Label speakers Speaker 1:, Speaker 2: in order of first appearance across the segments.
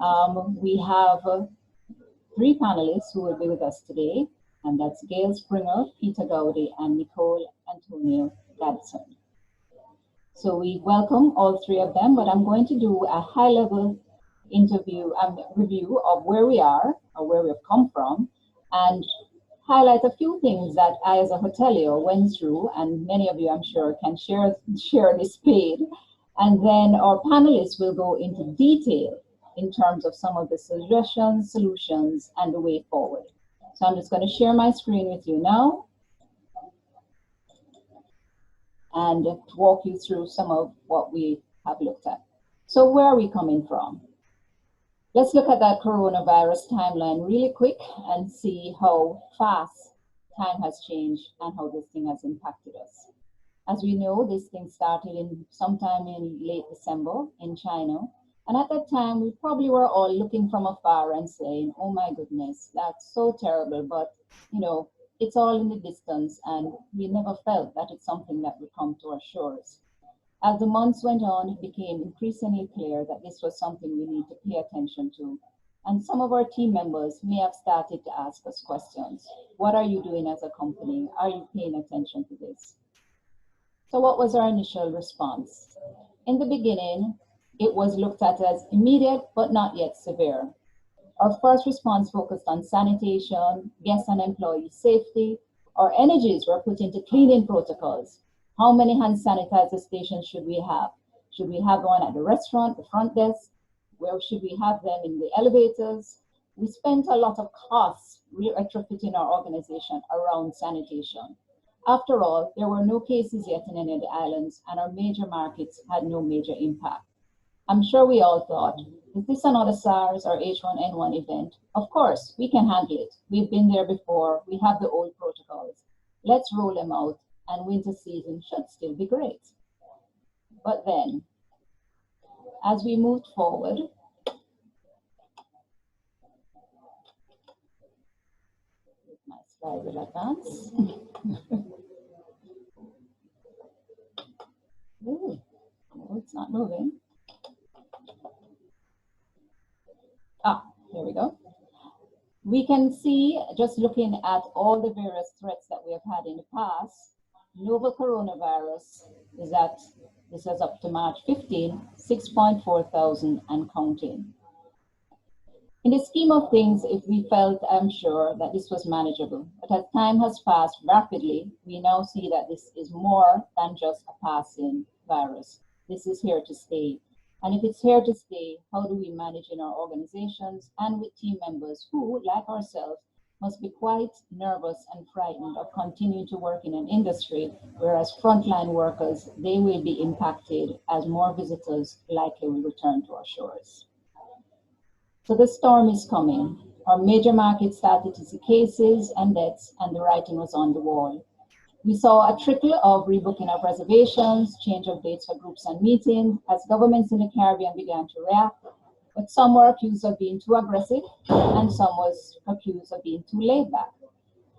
Speaker 1: We have three panelists who will be with us today, and that's Gail Springer, Peter Goudie, and Nicole Antonio-Gadsdon. So we welcome all three of them, but I'm going to do a high-level interview and review of where we are or where we've come from, and highlight a few things that I as a hotelier went through, and many of you I'm sure can share this page. And then our panelists will go into detail in terms of some of the suggestions, solutions, and the way forward. So I'm just going to share my screen with you now and walk you through some of what we have looked at. So where are we coming from? Let's look at that coronavirus timeline really quick and see how fast time has changed and how this thing has impacted us. As we know, this thing started sometime in late December in China. And at that time, we probably were all looking from afar and saying, oh my goodness, that's so terrible. But, you know, it's all in the distance, and we never felt that it's something that would come to our shores. As the months went on, it became increasingly clear that this was something we need to pay attention to. And some of our team members may have started to ask us questions. What are you doing as a company? Are you paying attention to this? So what was our initial response? In the beginning, it was looked at as immediate, but not yet severe. Our first response focused on sanitation, guest and employee safety. Our energies were put into cleaning protocols. How many hand sanitizer stations should we have? Should we have one at the restaurant, the front desk? Where should we have them in the elevators? We spent a lot of costs retrofitting our organization around sanitation. After all, there were no cases yet in any of the islands, and our major markets had no major impact. I'm sure we all thought, is this another SARS or H1N1 event? Of course, we can handle it. We've been there before. We have the old protocols. Let's roll them out, and winter season should still be great. But then, as we moved forward, my slide will advance. Ooh, no, it's not moving. Here we go. We can see, just looking at all the various threats that we have had in the past, novel coronavirus is at, this is up to March 15, 6.4 thousand and counting. In the scheme of things, if we felt, I'm sure, that this was manageable, but as time has passed rapidly, we now see that this is more than just a passing virus. This is here to stay. And if it's here to stay, how do we manage in our organizations and with team members who, like ourselves, must be quite nervous and frightened of continuing to work in an industry, whereas frontline workers, they will be impacted as more visitors likely will return to our shores. So the storm is coming. Our major markets started to see cases and deaths, and the writing was on the wall. We saw a trickle of rebooking of reservations, change of dates for groups and meetings, as governments in the Caribbean began to react. But some were accused of being too aggressive, and some was accused of being too laid back.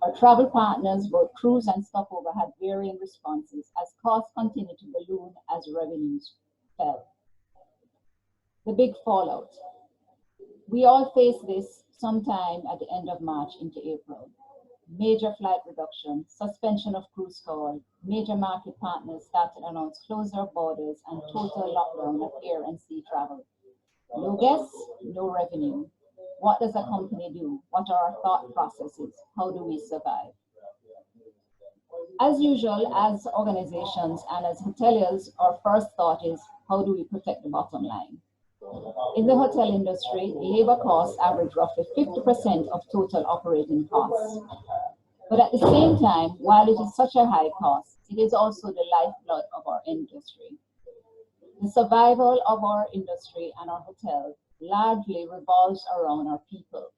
Speaker 1: Our travel partners, both cruise and stopover, had varying responses as costs continued to balloon as revenues fell. The big fallout. We all faced this sometime at the end of March into April. Major flight reduction, suspension of cruise call, major market partners started to announce closure of borders and total lockdown of air and sea travel. No guests, no revenue. What does a company do? What are our thought processes? How do we survive? As usual, as organizations and as hoteliers, our first thought is, how do we protect the bottom line? In the hotel industry, labor costs average roughly 50% of total operating costs. But at the same time, while it is such a high cost, it is also the lifeblood of our industry. The survival of our industry and our hotels largely revolves around our people.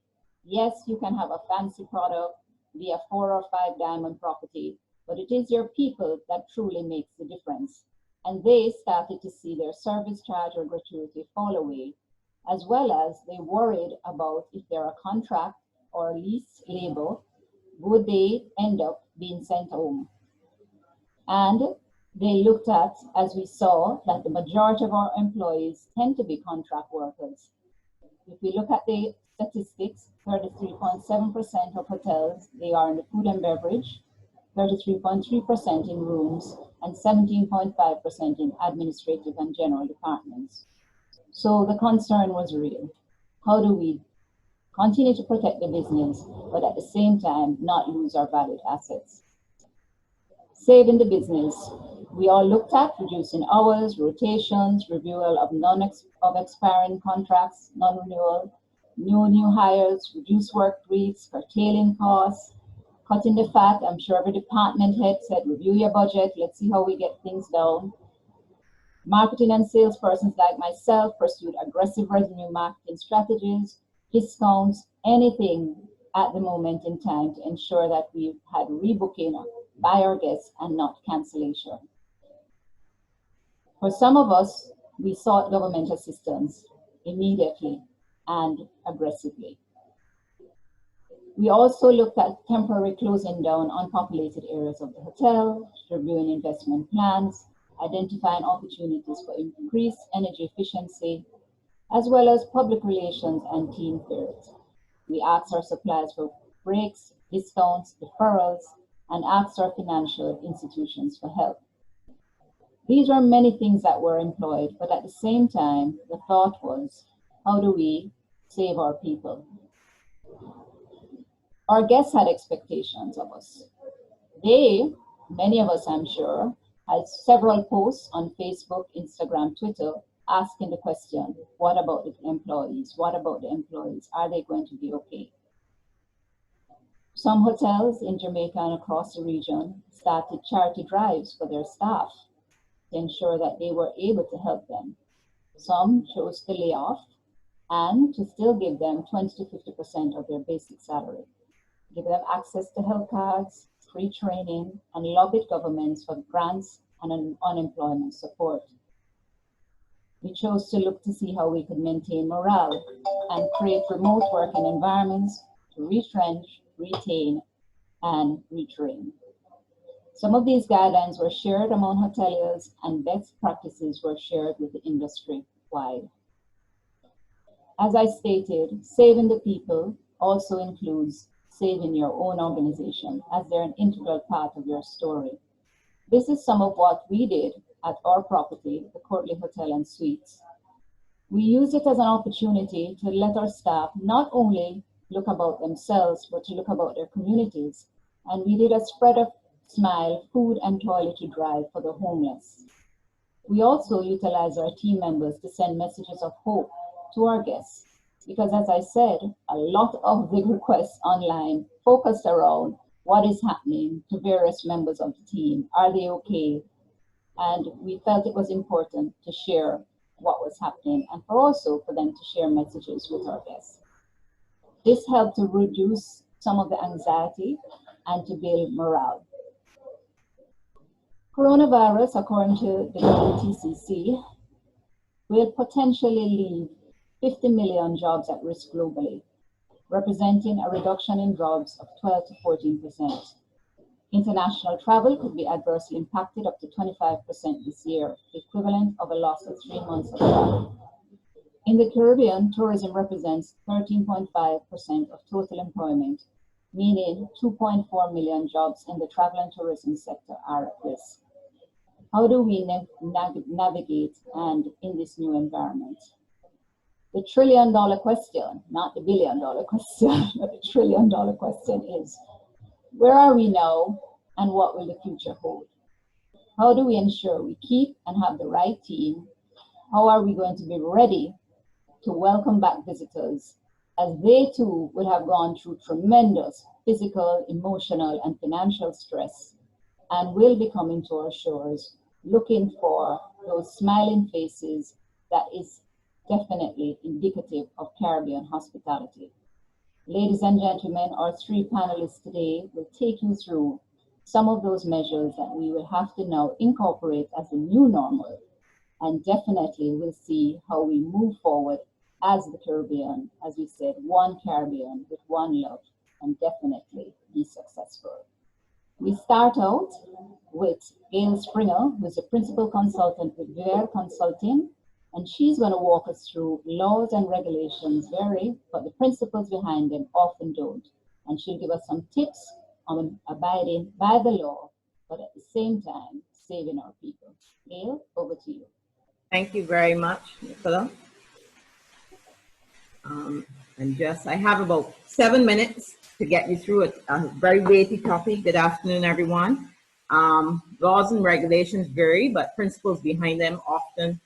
Speaker 1: Yes, you can have a fancy product, be a 4 or 5 diamond property, but it is your people that truly makes the difference. And they started to see their service charge or gratuity fall away, as well as they worried about if they're a contract or lease labor, would they end up being sent home? And they looked at, as we saw, that the majority of our employees tend to be contract workers. If we look at the statistics, 33.7% of hotels, they are in the food and beverage, 33.3% in rooms, and 17.5% in administrative and general departments. So the concern was real. How do we continue to protect the business, but at the same time not lose our valued assets? Saving the business. We all looked at reducing hours, rotations, renewal of expiring contracts, non-renewal, new hires, reduced work weeks, curtailing costs, cutting the fat. I'm sure every department head said, review your budget, let's see how we get things down. Marketing and salespersons like myself pursued aggressive revenue marketing strategies, discounts, anything at the moment in time to ensure that we had rebooking by our guests and not cancellation. For some of us, we sought government assistance immediately and aggressively. We also looked at temporary closing down unpopulated areas of the hotel, reviewing investment plans, identifying opportunities for increased energy efficiency, as well as public relations and team fairs. We asked our suppliers for breaks, discounts, deferrals, and asked our financial institutions for help. These were many things that were employed, but at the same time, the thought was, how do we save our people? Our guests had expectations of us. They, many of us I'm sure, had several posts on Facebook, Instagram, Twitter, asking the question, what about the employees? What about the employees? Are they going to be okay? Some hotels in Jamaica and across the region started charity drives for their staff to ensure that they were able to help them. Some chose to lay off and to still give them 20 to 50% of their basic salary, give them access to health cards, free training, and lobbied governments for grants and unemployment support. We chose to look to see how we could maintain morale and create remote working environments to retrench, retain, and retrain. Some of these guidelines were shared among hoteliers and best practices were shared with the industry wide. As I stated, saving the people also includes saving your own organization as they're an integral part of your story. This is some of what we did at our property, the Courtleigh Hotel and Suites. We used it as an opportunity to let our staff not only look about themselves, but to look about their communities. And we did a spread of smile, food and toiletry drive for the homeless. We also utilized our team members to send messages of hope to our guests. Because as I said, a lot of the requests online focused around what is happening to various members of the team. Are they okay? And we felt it was important to share what was happening and also for them to share messages with our guests. This helped to reduce some of the anxiety and to build morale. Coronavirus, according to the WTCC, will potentially leave 50 million jobs at risk globally, representing a reduction in jobs of 12 to 14%. International travel could be adversely impacted up to 25% this year, equivalent of a loss of 3 months of travel. In the Caribbean, tourism represents 13.5% of total employment, meaning 2.4 million jobs in the travel and tourism sector are at risk. How do we navigate and in this new environment? The trillion-dollar question, not the billion-dollar question, but the trillion-dollar question is, where are we now and what will the future hold? How do we ensure we keep and have the right team? How are we going to be ready to welcome back visitors as they too would have gone through tremendous physical, emotional, and financial stress and will be coming to our shores looking for those smiling faces that is definitely indicative of Caribbean hospitality. Ladies and gentlemen, our three panelists today will take you through some of those measures that we will have to now incorporate as a new normal, and definitely we'll see how we move forward as the Caribbean, as we said, one Caribbean with one love, and definitely be successful. We start out with Gail Springer, who is a principal consultant with VIVere Consulting, And she's going to walk us through laws and regulations vary, but the principles behind them often don't. And she'll give us some tips on abiding by the law, but at the same time, saving our people. Gail, over to you.
Speaker 2: Thank you very much, Nicola. I have about 7 minutes to get you through a very weighty topic. Good afternoon, everyone. Laws and regulations vary, but principles behind them often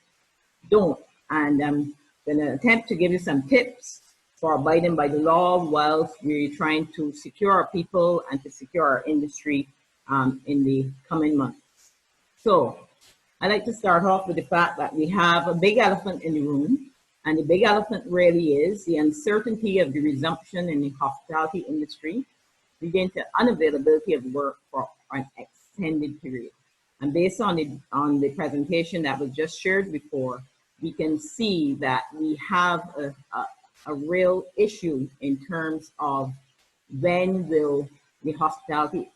Speaker 2: don't. And I'm going to attempt to give you some tips for abiding by the law whilst we're trying to secure our people and to secure our industry in the coming months. So I'd like to start off with the fact that we have a big elephant in the room, and the big elephant really is the uncertainty of the resumption in the hospitality industry, leading to unavailability of work for an extended period. And based on the presentation that was just shared before, we can see that we have a real issue in terms of when will the hospitality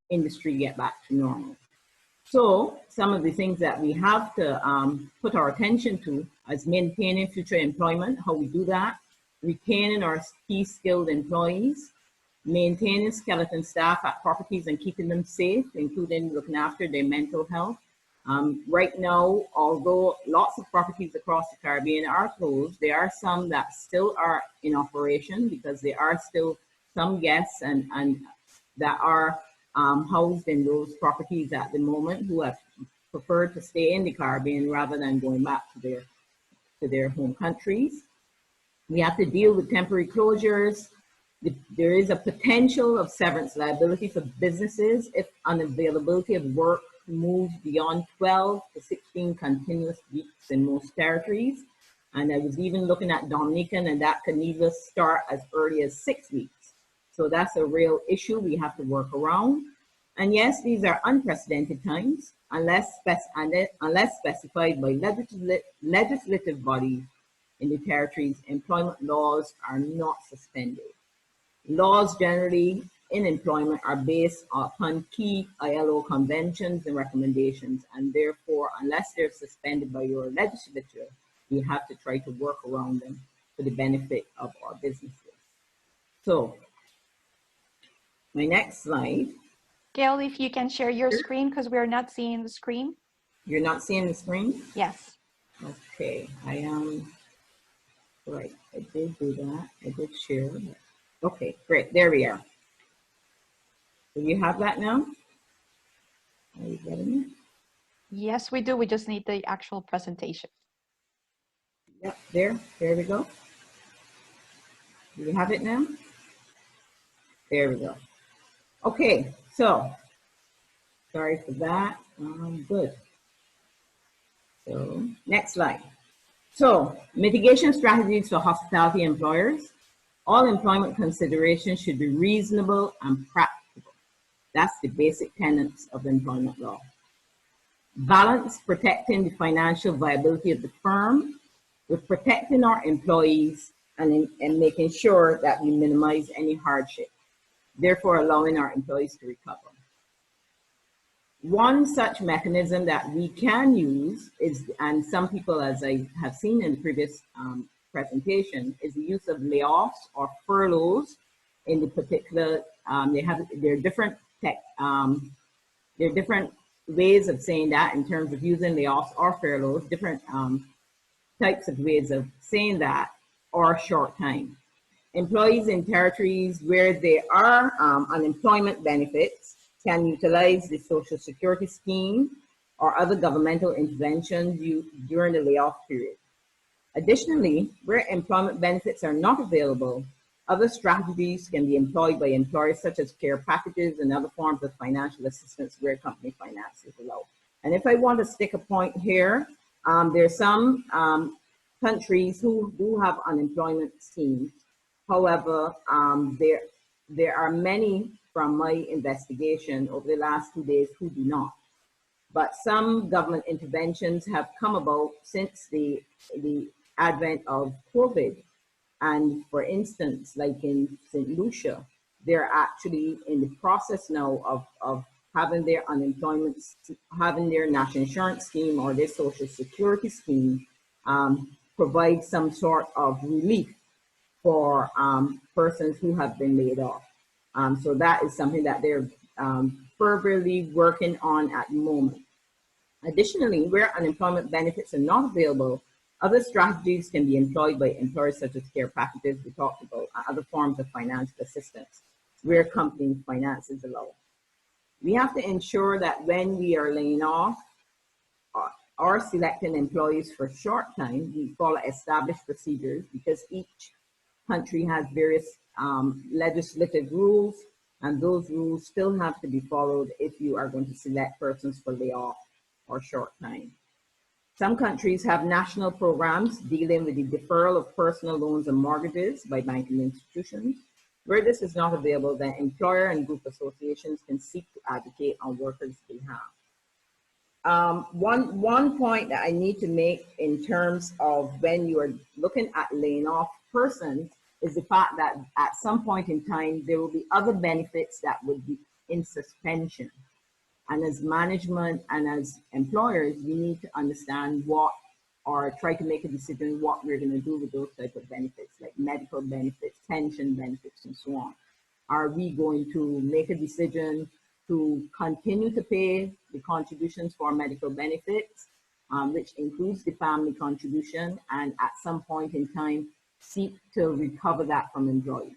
Speaker 2: industry get back to normal. So some of the things that we have to put our attention to is maintaining future employment, how we do that, retaining our key skilled employees, maintaining skeleton staff at properties and keeping them safe, including looking after their mental health. Right now, although lots of properties across the Caribbean are closed, there are some that still are in operation because there are still some guests and that are housed in those properties at the moment who have preferred to stay in the Caribbean rather than going back to their home countries. We have to deal with temporary closures. There is a potential of severance liability for businesses if unavailability of work moves beyond 12 to 16 continuous weeks in most territories. And I was even looking at Dominican, and that can even start as early as 6 weeks. So that's a real issue we have to work around. And yes, these are unprecedented times, unless specified by legislative bodies in the territories. Employment laws are not suspended. Laws generally in employment are based upon key ILO conventions and recommendations, and therefore, unless they're suspended by your legislature, we have to try to work around them for the benefit of our businesses. So, my next slide.
Speaker 3: Gail, if you can share your screen, because we're not seeing the screen.
Speaker 2: You're not seeing the screen?
Speaker 3: Yes.
Speaker 2: Okay, I am, right, I did do that. I did share. Okay, great, there we are. Do you have that now? Are you getting it?
Speaker 3: Yes, we do. We just need the actual presentation.
Speaker 2: Yep, there we go. Do you have it now? There we go. Okay, so, sorry for that. Good. So, next slide. So, mitigation strategies for hospitality employers. All employment considerations should be reasonable and practical. That's the basic tenets of employment law. Balance protecting the financial viability of the firm with protecting our employees and making sure that we minimize any hardship, therefore allowing our employees to recover. One such mechanism that we can use is, and some people, as I have seen in the previous presentation, is the use of layoffs or furloughs in the particular, there are different ways of saying that in terms of using layoffs or furloughs, different types of ways of saying that, or short time. Employees in territories where there are unemployment benefits can utilize the Social Security scheme or other governmental interventions during the layoff period. Additionally, where employment benefits are not available, other strategies can be employed by employers such as care packages and other forms of financial assistance where company finance is allowed. And if I want to stick a point here, there are some countries who do have unemployment schemes. However, there are many from my investigation over the last 2 days who do not. But some government interventions have come about since the advent of COVID. And for instance, like in St. Lucia, they're actually in the process now of having their unemployment, having their national insurance scheme or their social security scheme provide some sort of relief for persons who have been laid off. So that is something that they're fervently working on at the moment. Additionally, where unemployment benefits are not available, other strategies can be employed by employers such as care packages we talked about, and other forms of financial assistance where company finances allow. We have to ensure that when we are laying off or selecting employees for short time, we follow established procedures because each country has various legislative rules, and those rules still have to be followed if you are going to select persons for layoff or short time. Some countries have national programs dealing with the deferral of personal loans and mortgages by banking institutions. Where this is not available, then employer and group associations can seek to advocate on workers' behalf. One point that I need to make in terms of when you are looking at laying off persons is the fact that at some point in time, there will be other benefits that would be in suspension. And as management and as employers, we need to understand what, or try to make a decision what we're going to do with those type of benefits, like medical benefits, pension benefits, and so on. Are we going to make a decision to continue to pay the contributions for medical benefits, which includes the family contribution, and at some point in time, seek to recover that from employees?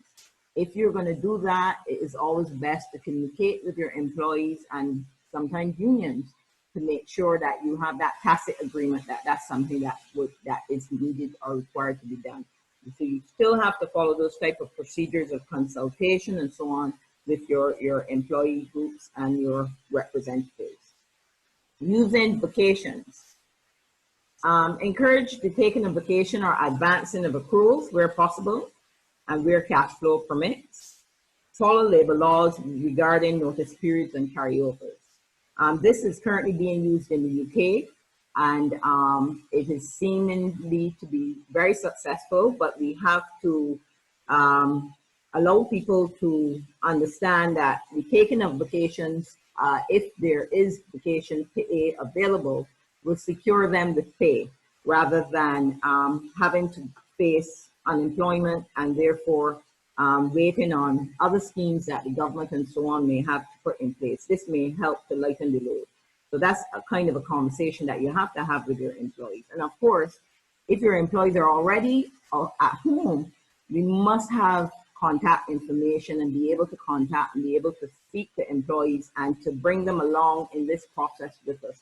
Speaker 2: If you're going to do that, it is always best to communicate with your employees and sometimes unions to make sure that you have that tacit agreement that that's something that is needed or required to be done. So you still have to follow those type of procedures of consultation and so on with your employee groups and your representatives. Using vacations. Encourage the taking of vacation or advancing of accruals where possible and where cash flow permits. Follow labor laws regarding notice periods and carryovers. This is currently being used in the UK, and it is seemingly to be very successful, but we have to allow people to understand that the taking of vacations, if there is vacation pay available, will secure them with pay rather than having to face unemployment and therefore waiting on other schemes that the government and so on may have to put in place. This may help to lighten the load. So that's a kind of a conversation that you have to have with your employees. And of course, if your employees are already at home, we must have contact information and be able to contact and be able to speak to employees and to bring them along in this process with us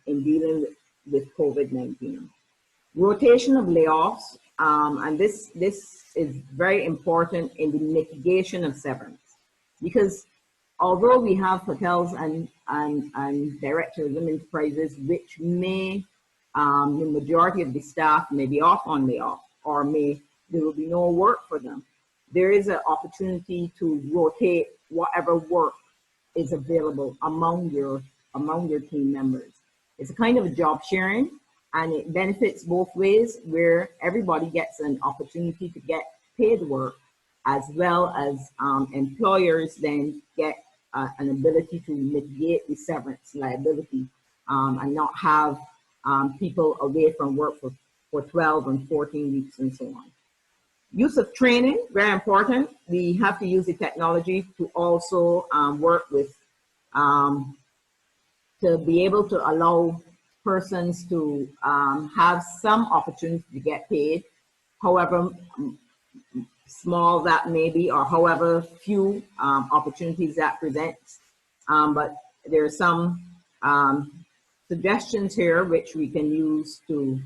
Speaker 2: in dealing with COVID-19. Rotation of layoffs, and this is very important in the mitigation of severance, because although we have hotels and directors of enterprises which may, the majority of the staff may be off on layoff or there will be no work for them, there is an opportunity to rotate whatever work is available among your team members. It's a kind of a job sharing, and it benefits both ways, where everybody gets an opportunity to get paid work, as well as employers then get an ability to mitigate the severance liability and not have people away from work for 12 and 14 weeks and so on. Use of training, very important. We have to use the technology to also work with, to be able to allow persons to have some opportunity to get paid, however small that may be, or however few opportunities that presents. But there are some suggestions here which we can use to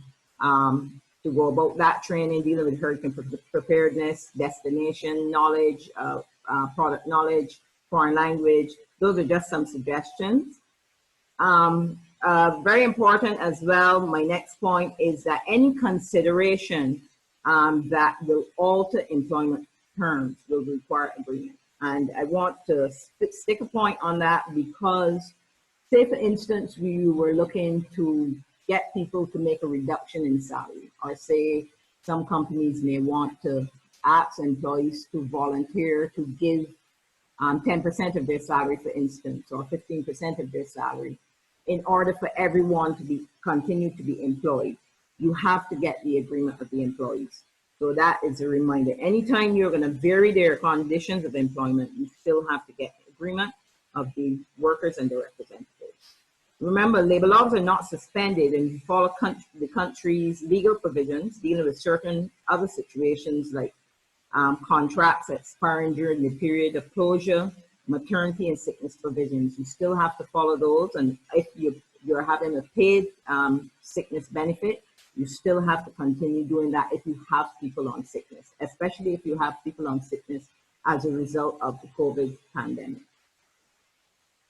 Speaker 2: go about that training, dealing with hurricane preparedness, destination knowledge, product knowledge, foreign language. Those are just some suggestions. Very important as well, my next point is that any consideration that will alter employment terms will require agreement. And I want to stick a point on that because, say for instance, we were looking to get people to make a reduction in salary, or say some companies may want to ask employees to volunteer to give 10% of their salary, for instance, or 15% of their salary, in order for everyone to continue to be employed. you have to get the agreement of the employees. So that is a reminder. Anytime you're going to vary their conditions of employment, you still have to get agreement of the workers and their representatives. Remember, labor laws are not suspended, and you follow the country's legal provisions dealing with certain other situations like contracts expiring during the period of closure, maternity and sickness provisions. You still have to follow those, and if you're having a paid sickness benefit, you still have to continue doing that if you have people on sickness, especially if you have people on sickness as a result of the COVID pandemic.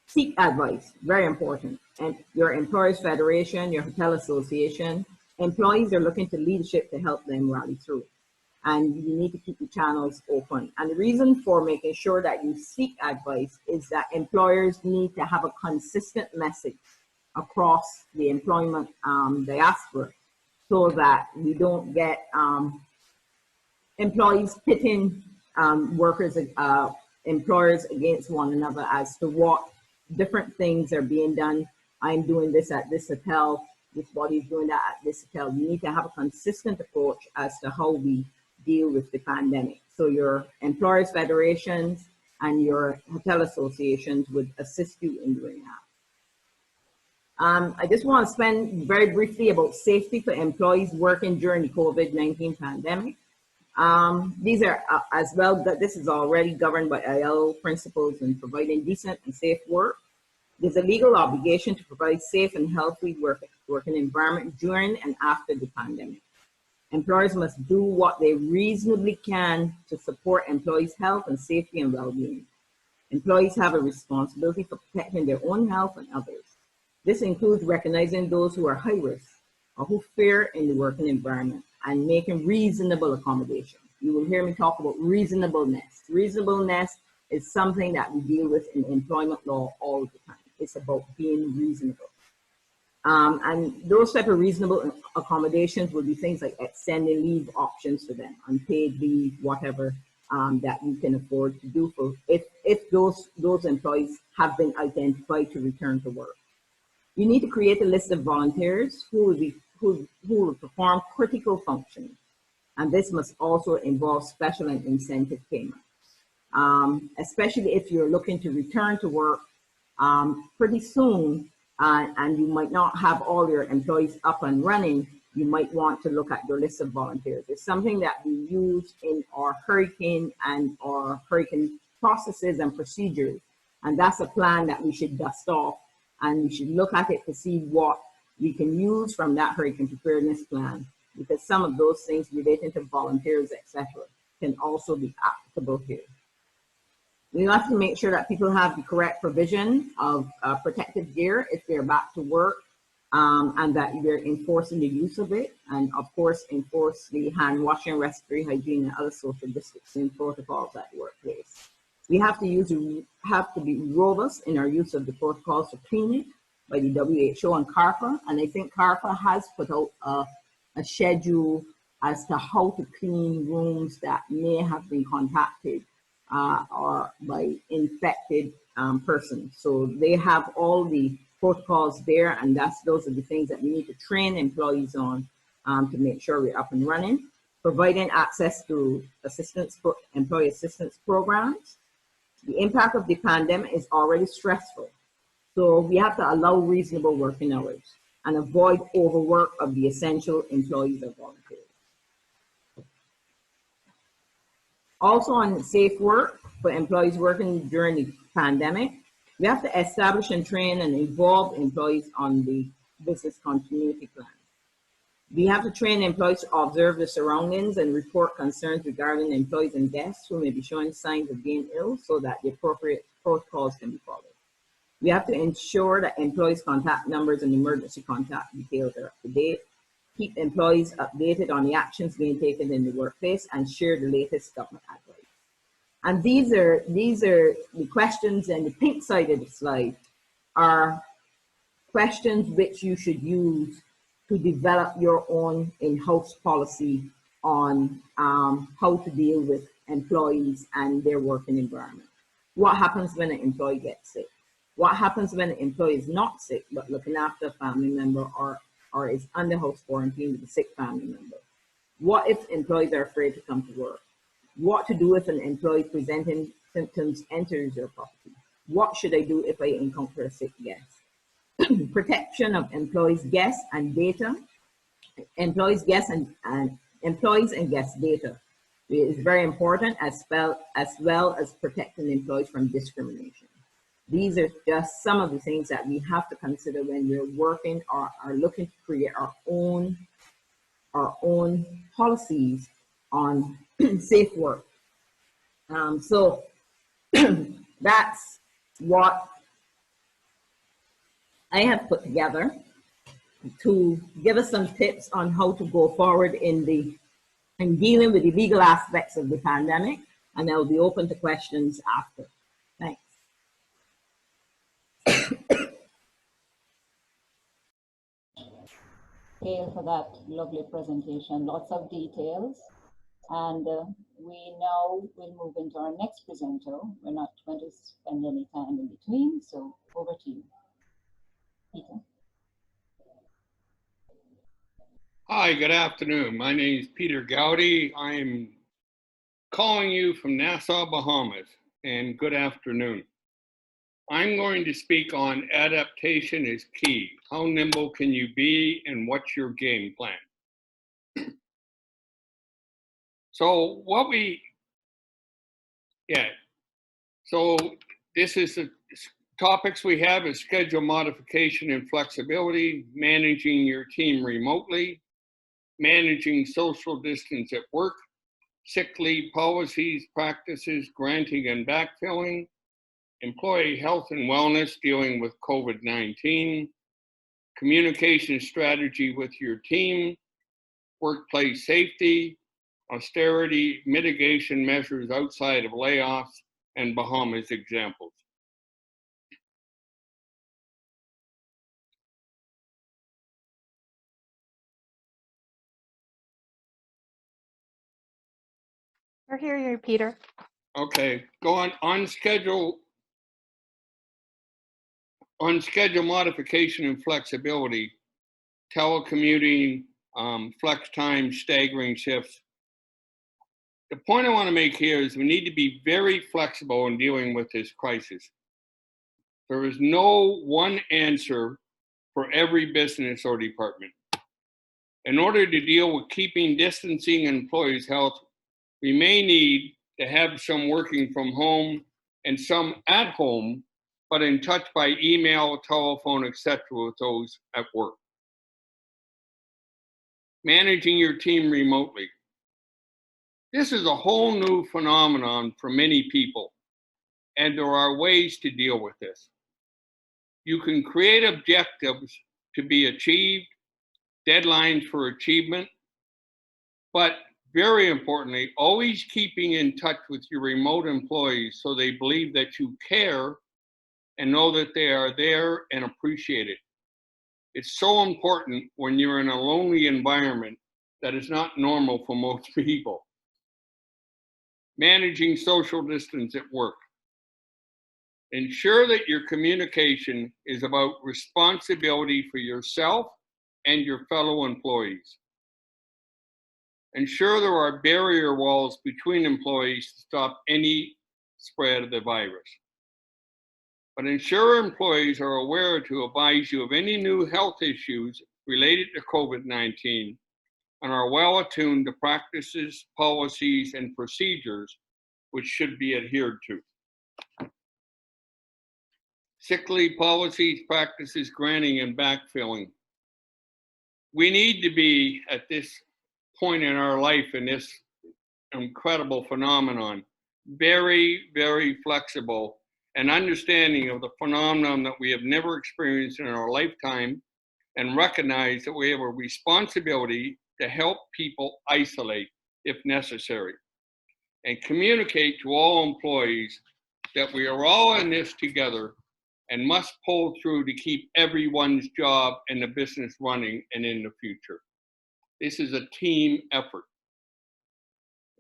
Speaker 2: Seek advice, very important. And your employers federation, your hotel association, employees are looking to leadership to help them rally through. And you need to keep the channels open. And the reason for making sure that you seek advice is that employers need to have a consistent message across the employment diaspora, so that we don't get employees pitting employers against one another as to what different things are being done. I'm doing this at this hotel, this body's doing that at this hotel. You need to have a consistent approach as to how we deal with the pandemic. So your employers federations and your hotel associations would assist you in doing that. I just want to spend very briefly about safety for employees working during the COVID-19 pandemic. These are as well, this is already governed by ILO principles in providing decent and safe work. There's a legal obligation to provide safe and healthy working environment during and after the pandemic. Employers must do what they reasonably can to support employees' health and safety and well-being. Employees have a responsibility for protecting their own health and others. This includes recognizing those who are high risk or who fear in the working environment and making reasonable accommodations. You will hear me talk about reasonableness. Reasonableness is something that we deal with in employment law all the time. It's about being reasonable. And those type of reasonable accommodations will be things like extending leave options for them, unpaid leave, whatever that you can afford to do for if those employees have been identified to return to work. You need to create a list of volunteers who will perform critical functions, and this must also involve special and incentive payments. Especially if you're looking to return to work pretty soon, and you might not have all your employees up and running, you might want to look at your list of volunteers. It's something that we use in our hurricane processes and procedures, and that's a plan that we should dust off, and we should look at it to see what we can use from that hurricane preparedness plan, because some of those things relating to volunteers, etc., can also be applicable here. We have to make sure that people have the correct provision of protective gear if they're back to work, and that they're enforcing the use of it, and of course enforce the hand washing, respiratory hygiene, and other social distancing protocols at the workplace. We have to be robust in our use of the protocols for cleaning by the WHO and CARPA, and I think CARPA has put out a schedule as to how to clean rooms that may have been contacted or by infected persons. So they have all the protocols there, and those are the things that we need to train employees on to make sure we're up and running. Providing access to employee assistance programs. The impact of the pandemic is already stressful, so we have to allow reasonable working hours and avoid overwork of the essential employees or volunteers. Also on safe work for employees working during the pandemic, we have to establish and train and involve employees on the business continuity plan. We have to train employees to observe the surroundings and report concerns regarding employees and guests who may be showing signs of being ill, so that the appropriate protocols can be followed. We have to ensure that employees' contact numbers and emergency contact details are up to date, keep employees updated on the actions being taken in the workplace, and share the latest government advice. And these are the questions, and the pink side of the slide are questions which you should use to develop your own in-house policy on how to deal with employees and their working environment. What happens when an employee gets sick? What happens when an employee is not sick but looking after a family member or or is under house quarantine with a sick family member? What if employees are afraid to come to work? What to do if an employee presenting symptoms enters your property? What should I do if I encounter a sick guest? Protection of employees, guests, and data. Employees, guests, and employees and guest data is very important, as well as protecting employees from discrimination. These are just some of the things that we have to consider when we're working or are looking to create our own policies on safe work. So that's what I have put together to give us some tips on how to go forward in dealing with the legal aspects of the pandemic, and I'll be open to questions after. Thanks.
Speaker 1: Gail, for that lovely presentation, lots of details. And we now will move into our next presenter. We're not going to spend any time in between, so over to you, Peter.
Speaker 4: Hi, good afternoon. My name is Peter Goudie. I'm calling you from Nassau, Bahamas, and good afternoon. I'm going to speak on adaptation is key. How nimble can you be, and what's your game plan? So this is the topics we have is schedule modification and flexibility, managing your team remotely, managing social distance at work, sick leave policies, practices, granting and backfilling, employee health and wellness dealing with COVID-19, communication strategy with your team, workplace safety, austerity mitigation measures outside of layoffs, and Bahamas examples.
Speaker 3: We're here, Peter.
Speaker 4: Okay, go on schedule modification and flexibility, telecommuting, flex time, staggering shifts. The point I want to make here is we need to be very flexible in dealing with this crisis. There is no one answer for every business or department. In order to deal with keeping distancing employees' health, we may need to have some working from home and some at home, but in touch by email, telephone, etc. with those at work. Managing your team remotely. This is a whole new phenomenon for many people, and there are ways to deal with this. You can create objectives to be achieved, deadlines for achievement, but very importantly, always keeping in touch with your remote employees so they believe that you care and know that they are there and appreciate it. It's so important when you're in a lonely environment that is not normal for most people. Managing social distance at work. Ensure that your communication is about responsibility for yourself and your fellow employees. Ensure there are barrier walls between employees to stop any spread of the virus. But ensure employees are aware to advise you of any new health issues related to COVID-19 and are well attuned to practices, policies, and procedures which should be adhered to. Sick leave policies, practices, granting, and backfilling. We need to be at this point in our life in this incredible phenomenon, very, very flexible and understanding of the phenomenon that we have never experienced in our lifetime, and recognize that we have a responsibility to help people isolate if necessary, and communicate to all employees that we are all in this together and must pull through to keep everyone's job and the business running and in the future. This is a team effort.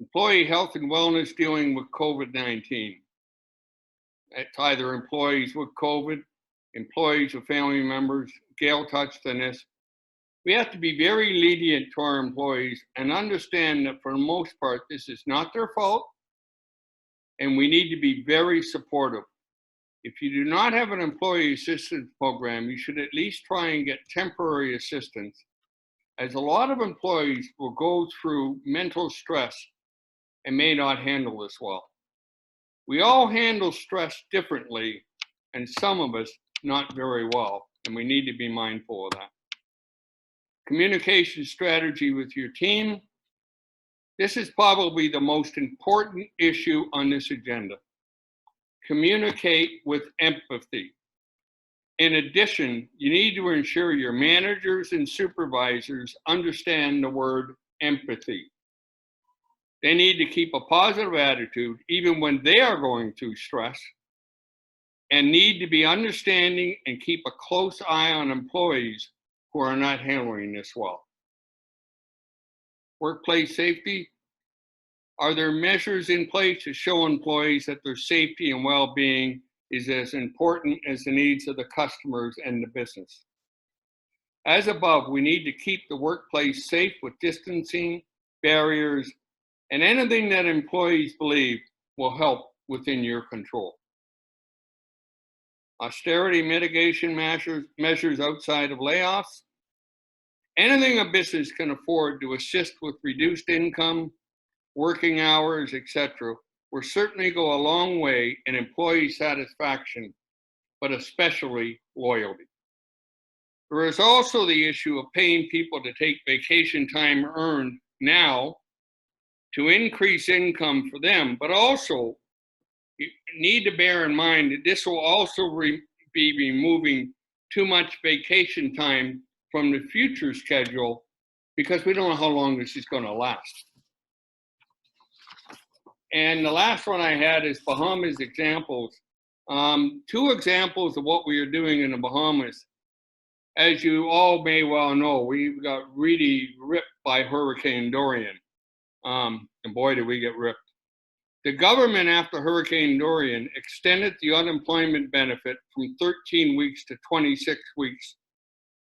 Speaker 4: Employee health and wellness dealing with COVID-19. It's either employees with COVID, employees with family members. Gail touched on this. We have to be very lenient to our employees and understand that for the most part, this is not their fault, and we need to be very supportive. If you do not have an employee assistance program, you should at least try and get temporary assistance, as a lot of employees will go through mental stress and may not handle this well. We all handle stress differently, and some of us not very well, and we need to be mindful of that. Communication strategy with your team. This is probably the most important issue on this agenda. Communicate with empathy. In addition, you need to ensure your managers and supervisors understand the word empathy. They need to keep a positive attitude even when they are going through stress, and need to be understanding and keep a close eye on employees who are not handling this well. Workplace safety. Are there measures in place to show employees that their safety and well-being is as important as the needs of the customers and the business? As above, we need to keep the workplace safe with distancing, barriers, and anything that employees believe will help within your control. Austerity mitigation measures outside of layoffs. Anything a business can afford to assist with reduced income, working hours, etc., will certainly go a long way in employee satisfaction, but especially loyalty. There is also the issue of paying people to take vacation time earned now to increase income for them, but also you need to bear in mind that this will also be removing too much vacation time from the future schedule, because we don't know how long this is going to last. And the last one I had is Bahamas examples. 2 examples of what we are doing in the Bahamas. As you all may well know, we got really ripped by Hurricane Dorian. And boy, did we get ripped. The government, after Hurricane Dorian, extended the unemployment benefit from 13 weeks to 26 weeks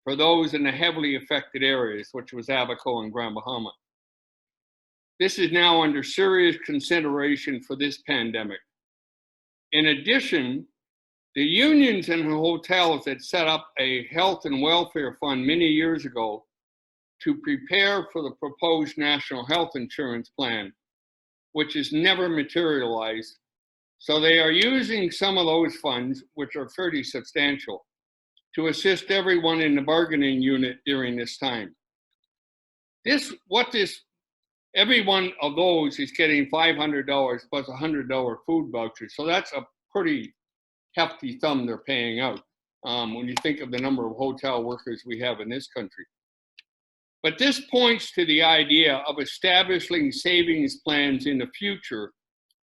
Speaker 4: for those in the heavily affected areas, which was Abaco and Grand Bahama. This is now under serious consideration for this pandemic. In addition, the unions and hotels had set up a health and welfare fund many years ago to prepare for the proposed national health insurance plan, which has never materialized. So they are using some of those funds, which are fairly substantial, to assist everyone in the bargaining unit during this time. Every one of those is getting $500 plus a $100 food voucher. So that's a pretty hefty sum they're paying out when you think of the number of hotel workers we have in this country. But this points to the idea of establishing savings plans in the future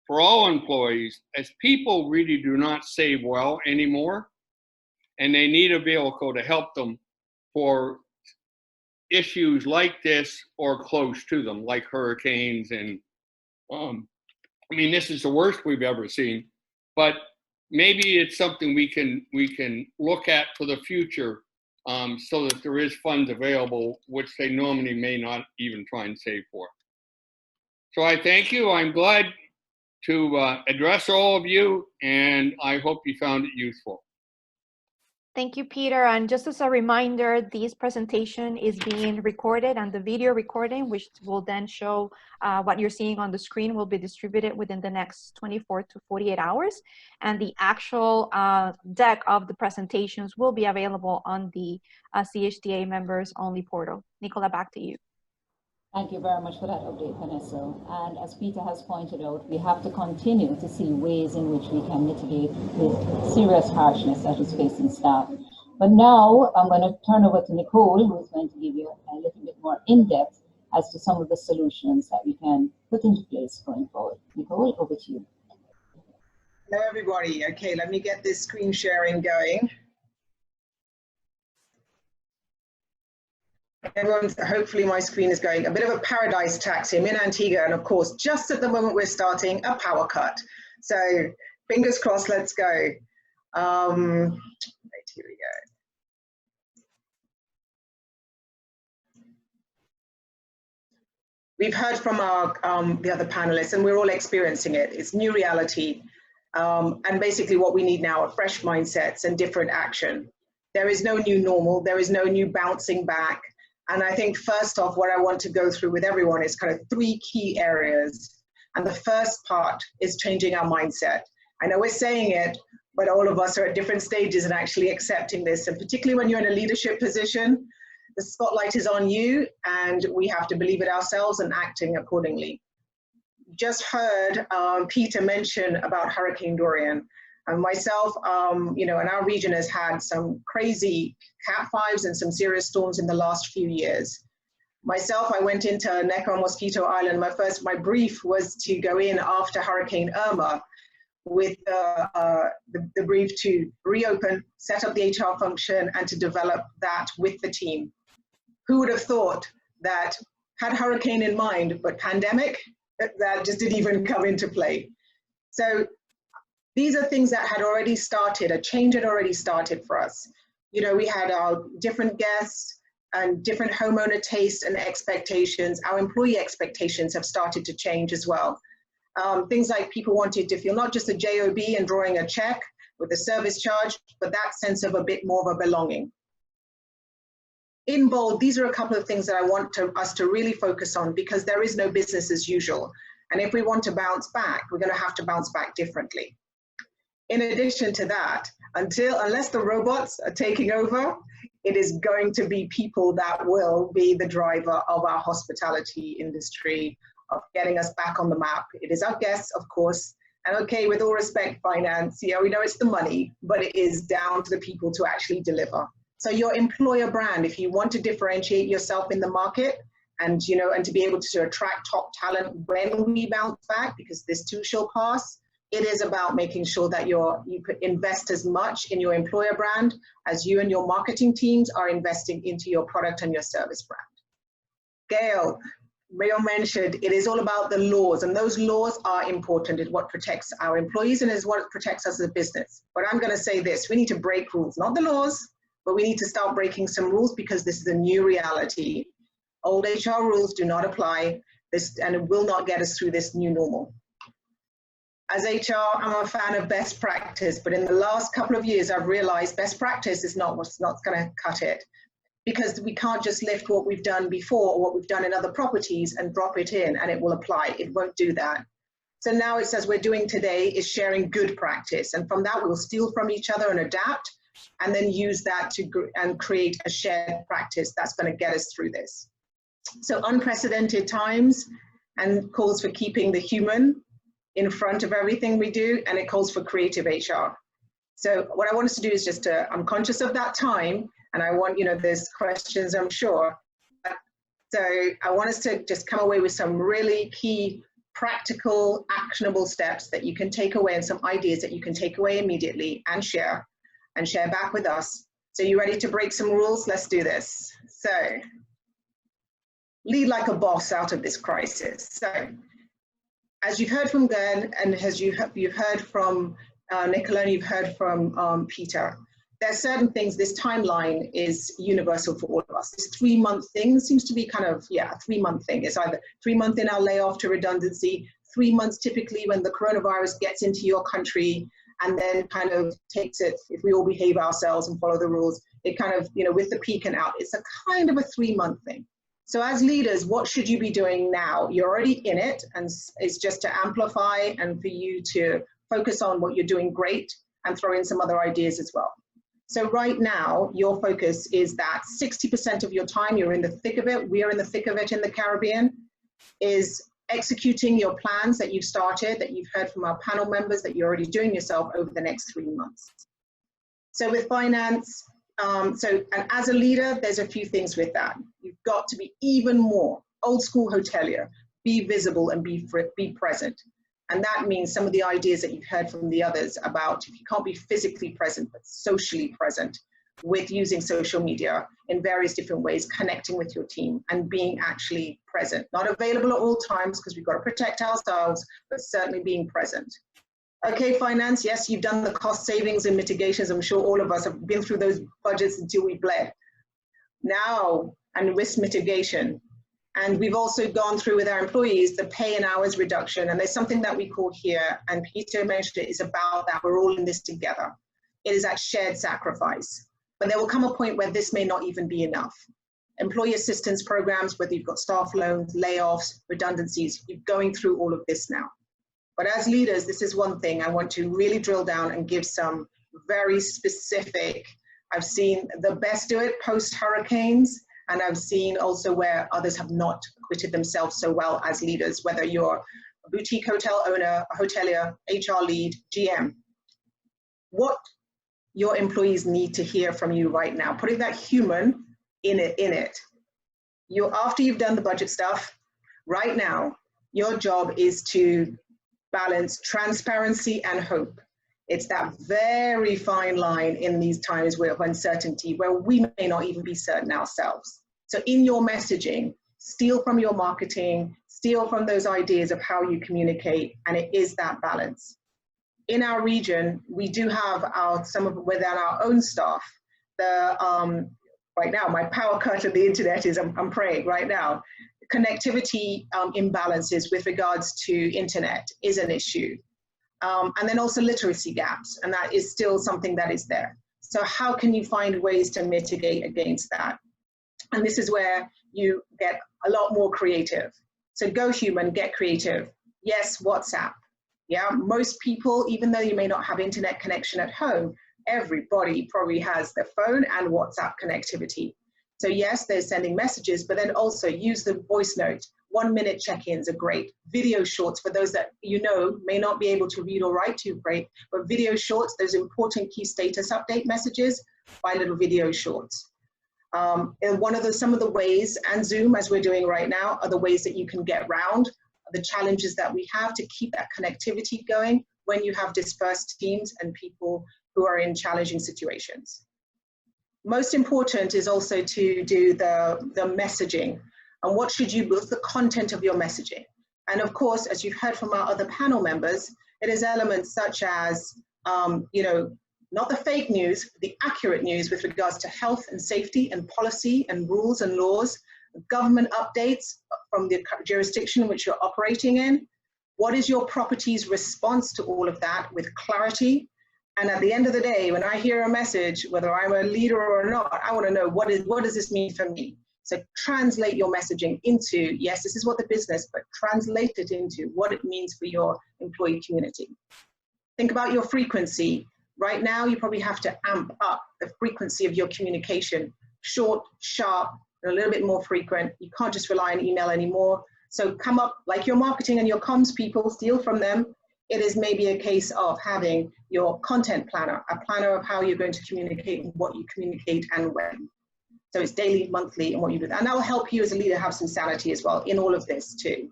Speaker 4: for all employees, as people really do not save well anymore, and they need a vehicle to help them for issues like this or close to them, like hurricanes. And I mean, this is the worst we've ever seen, but maybe it's something we can look at for the future, so that there is funds available, which they normally may not even try and save for. So I thank you. I'm glad to address all of you, and I hope you found it useful.
Speaker 3: Thank you, Peter. And just as a reminder, this presentation is being recorded, and the video recording, which will then show what you're seeing on the screen, will be distributed within the next 24 to 48 hours. And the actual deck of the presentations will be available on the CHTA members only portal. Nicola, back to you.
Speaker 1: Thank you very much for that update, Vanessa. And as Peter has pointed out, we have to continue to see ways in which we can mitigate the serious harshness that is facing staff. But now I'm going to turn over to Nicole, who's going to give you a little bit more in-depth as to some of the solutions that we can put into place going forward. Nicole, over to you.
Speaker 5: Hello, everybody. Okay, let me get this screen sharing going. Everyone's, hopefully my screen is going. A bit of a paradise taxi. I'm in Antigua, and of course, just at the moment we're starting, a power cut. So fingers crossed, let's go. Right, here we go. We've heard from our the other panelists, and we're all experiencing it. It's new reality. And basically what we need now are fresh mindsets and different action. There is no new normal. There is no new bouncing back. And I think first off, what I want to go through with everyone is kind of 3 key areas. And the first part is changing our mindset. I know we're saying it, but all of us are at different stages in actually accepting this. And particularly when you're in a leadership position, the spotlight is on you and we have to believe it ourselves and acting accordingly. Just heard Peter mention about Hurricane Dorian. And myself, you know, and our region has had some crazy Cat 5s and some serious storms in the last few years. Myself, I went into Necker, Moskito Island. My brief was to go in after Hurricane Irma with the brief to reopen, set up the HR function, and to develop that with the team. Who would have thought that had hurricane in mind, but pandemic, that just didn't even come into play. So these are things that had already started, a change had already started for us. You know, we had our different guests and different homeowner tastes and expectations. Our employee expectations have started to change as well. Things like people wanted to feel not just a JOB and drawing a check with a service charge, but that sense of a bit more of a belonging. In bold, these are a couple of things that I want us to really focus on, because there is no business as usual. And if we want to bounce back, we're going to have to bounce back differently. In addition to that, unless the robots are taking over, it is going to be people that will be the driver of our hospitality industry, of getting us back on the map. It is our guests, of course, and okay, with all respect, finance, yeah, we know it's the money, but it is down to the people to actually deliver. So your employer brand, if you want to differentiate yourself in the market and, you know, and to be able to attract top talent when we bounce back, because this too shall pass, it is about making sure that you invest as much in your employer brand as you and your marketing teams are investing into your product and your service brand. Gail, Rio mentioned, it is all about the laws, and those laws are important. It's what protects our employees and is what protects us as a business. But I'm going to say this, we need to break rules, not the laws, but we need to start breaking some rules, because this is a new reality. Old HR rules do not apply, and it will not get us through this new normal. As HR, I'm a fan of best practice, but in the last couple of years, I've realized best practice is not what's not going to cut it, because we can't just lift what we've done before or what we've done in other properties and drop it in and it will apply. It won't do that. So now it says we're doing today is sharing good practice, and from that we'll steal from each other and adapt, and then use that to create a shared practice that's going to get us through this. So unprecedented times, and calls for keeping the human in front of everything we do, and it calls for creative HR. So what I want us to do is just to, I'm conscious of that time, and I want, you know, there's questions, I'm sure. So I want us to just come away with some really key, practical, actionable steps that you can take away, and some ideas that you can take away immediately and share back with us. So you ready to break some rules? Let's do this. So lead like a boss out of this crisis. So as you've heard from Gail, and as you've heard from Nicola, and you've heard from Peter, there are certain things, this timeline is universal for all of us. This 3-month thing seems to be kind of, yeah, a 3-month thing. It's either 3 months in our layoff to redundancy, 3 months typically when the coronavirus gets into your country, and then kind of takes it, if we all behave ourselves and follow the rules, it kind of, you know, with the peak and out, it's a kind of a 3-month thing. So as leaders, what should you be doing now? You're already in it, and it's just to amplify and for you to focus on what you're doing great and throw in some other ideas as well. So right now, your focus is that 60% of your time, you're in the thick of it, we are in the thick of it in the Caribbean, is executing your plans that you've started, that you've heard from our panel members, that you're already doing yourself over the next 3 months. So with finance, and as a leader, there's a few things with that. You've got to be even more old school hotelier, be visible and be present. And that means some of the ideas that you've heard from the others about if you can't be physically present, but socially present, with using social media in various different ways, connecting with your team and being actually present. Not available at all times because we've got to protect ourselves, but certainly being present. Okay, finance, yes, you've done the cost savings and mitigations. I'm sure all of us have been through those budgets until we bled. Now, and risk mitigation. And we've also gone through with our employees the pay and hours reduction. And there's something that we call here, and Peter mentioned it, is about that we're all in this together. It is that shared sacrifice. But there will come a point where this may not even be enough. Employee assistance programs, whether you've got staff loans, layoffs, redundancies, you're going through all of this now. But as leaders, this is one thing I want to really drill down and give some very specific. I've seen the best do it post hurricanes, and I've seen also where others have not acquitted themselves so well as leaders, whether you're a boutique hotel owner, a hotelier, HR lead, GM. What your employees need to hear from you right now, putting that human in it. After you've done the budget stuff, right now, your job is to balance transparency and hope. It's that very fine line in these times of uncertainty where we may not even be certain ourselves. So in your messaging, steal from your marketing, steal from those ideas of how you communicate, and it is that balance. In our region, we do have within our own staff, right now, my power cut of the internet is, I'm praying right now, connectivity imbalances with regards to internet is an issue. And then also literacy gaps, and that is still something that is there. So how can you find ways to mitigate against that? And this is where you get a lot more creative. So go human, get creative. Yes, WhatsApp. Yeah, most people, even though you may not have internet connection at home, everybody probably has their phone and WhatsApp connectivity. So yes, they're sending messages, but then also use the voice note. 1-minute check-ins are great. Video shorts for those that you know may not be able to read or write too great, but video shorts, those important key status update messages by little video shorts. And some of the ways, and Zoom as we're doing right now, are the ways that you can get around the challenges that we have to keep that connectivity going when you have dispersed teams and people who are in challenging situations. Most important is also to do the messaging. And what should you build the content of your messaging? And of course, as you've heard from our other panel members, it is elements such as, not the fake news, the accurate news with regards to health and safety and policy and rules and laws, government updates from the jurisdiction in which you're operating in. What is your property's response to all of that with clarity? And at the end of the day, when I hear a message, whether I'm a leader or not, I want to know what does this mean for me? So translate your messaging into, yes, this is what the business, but translate it into what it means for your employee community. Think about your frequency. Right now, you probably have to amp up the frequency of your communication. Short, sharp, and a little bit more frequent. You can't just rely on email anymore. So come up, like your marketing and your comms people, steal from them. It is maybe a case of having your content planner, a planner of how you're going to communicate and what you communicate and when. So it's daily, monthly, and what you do. And that will help you as a leader have some sanity as well in all of this too.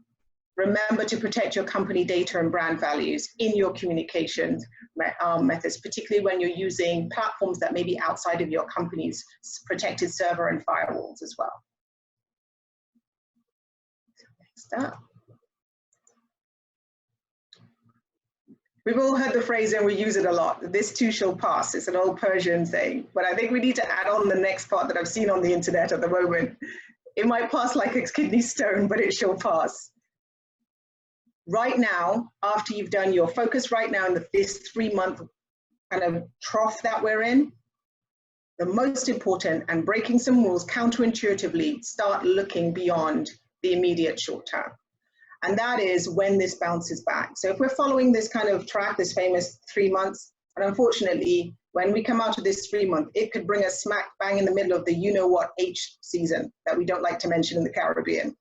Speaker 5: Remember to protect your company data and brand values in your communication methods, particularly when you're using platforms that may be outside of your company's protected server and firewalls as well. So next up. We've all heard the phrase and we use it a lot, this too shall pass. It's an old Persian saying, but I think we need to add on the next part that I've seen on the internet at the moment. It might pass like a kidney stone, but it shall pass. Right now, after you've done your focus right now in this 3-month kind of trough that we're in, the most important, and breaking some rules counterintuitively, start looking beyond the immediate short term. And that is when this bounces back. So if we're following this kind of track, this famous 3 months, and unfortunately, when we come out of this 3 month, it could bring us smack bang in the middle of the you-know-what H season that we don't like to mention in the Caribbean.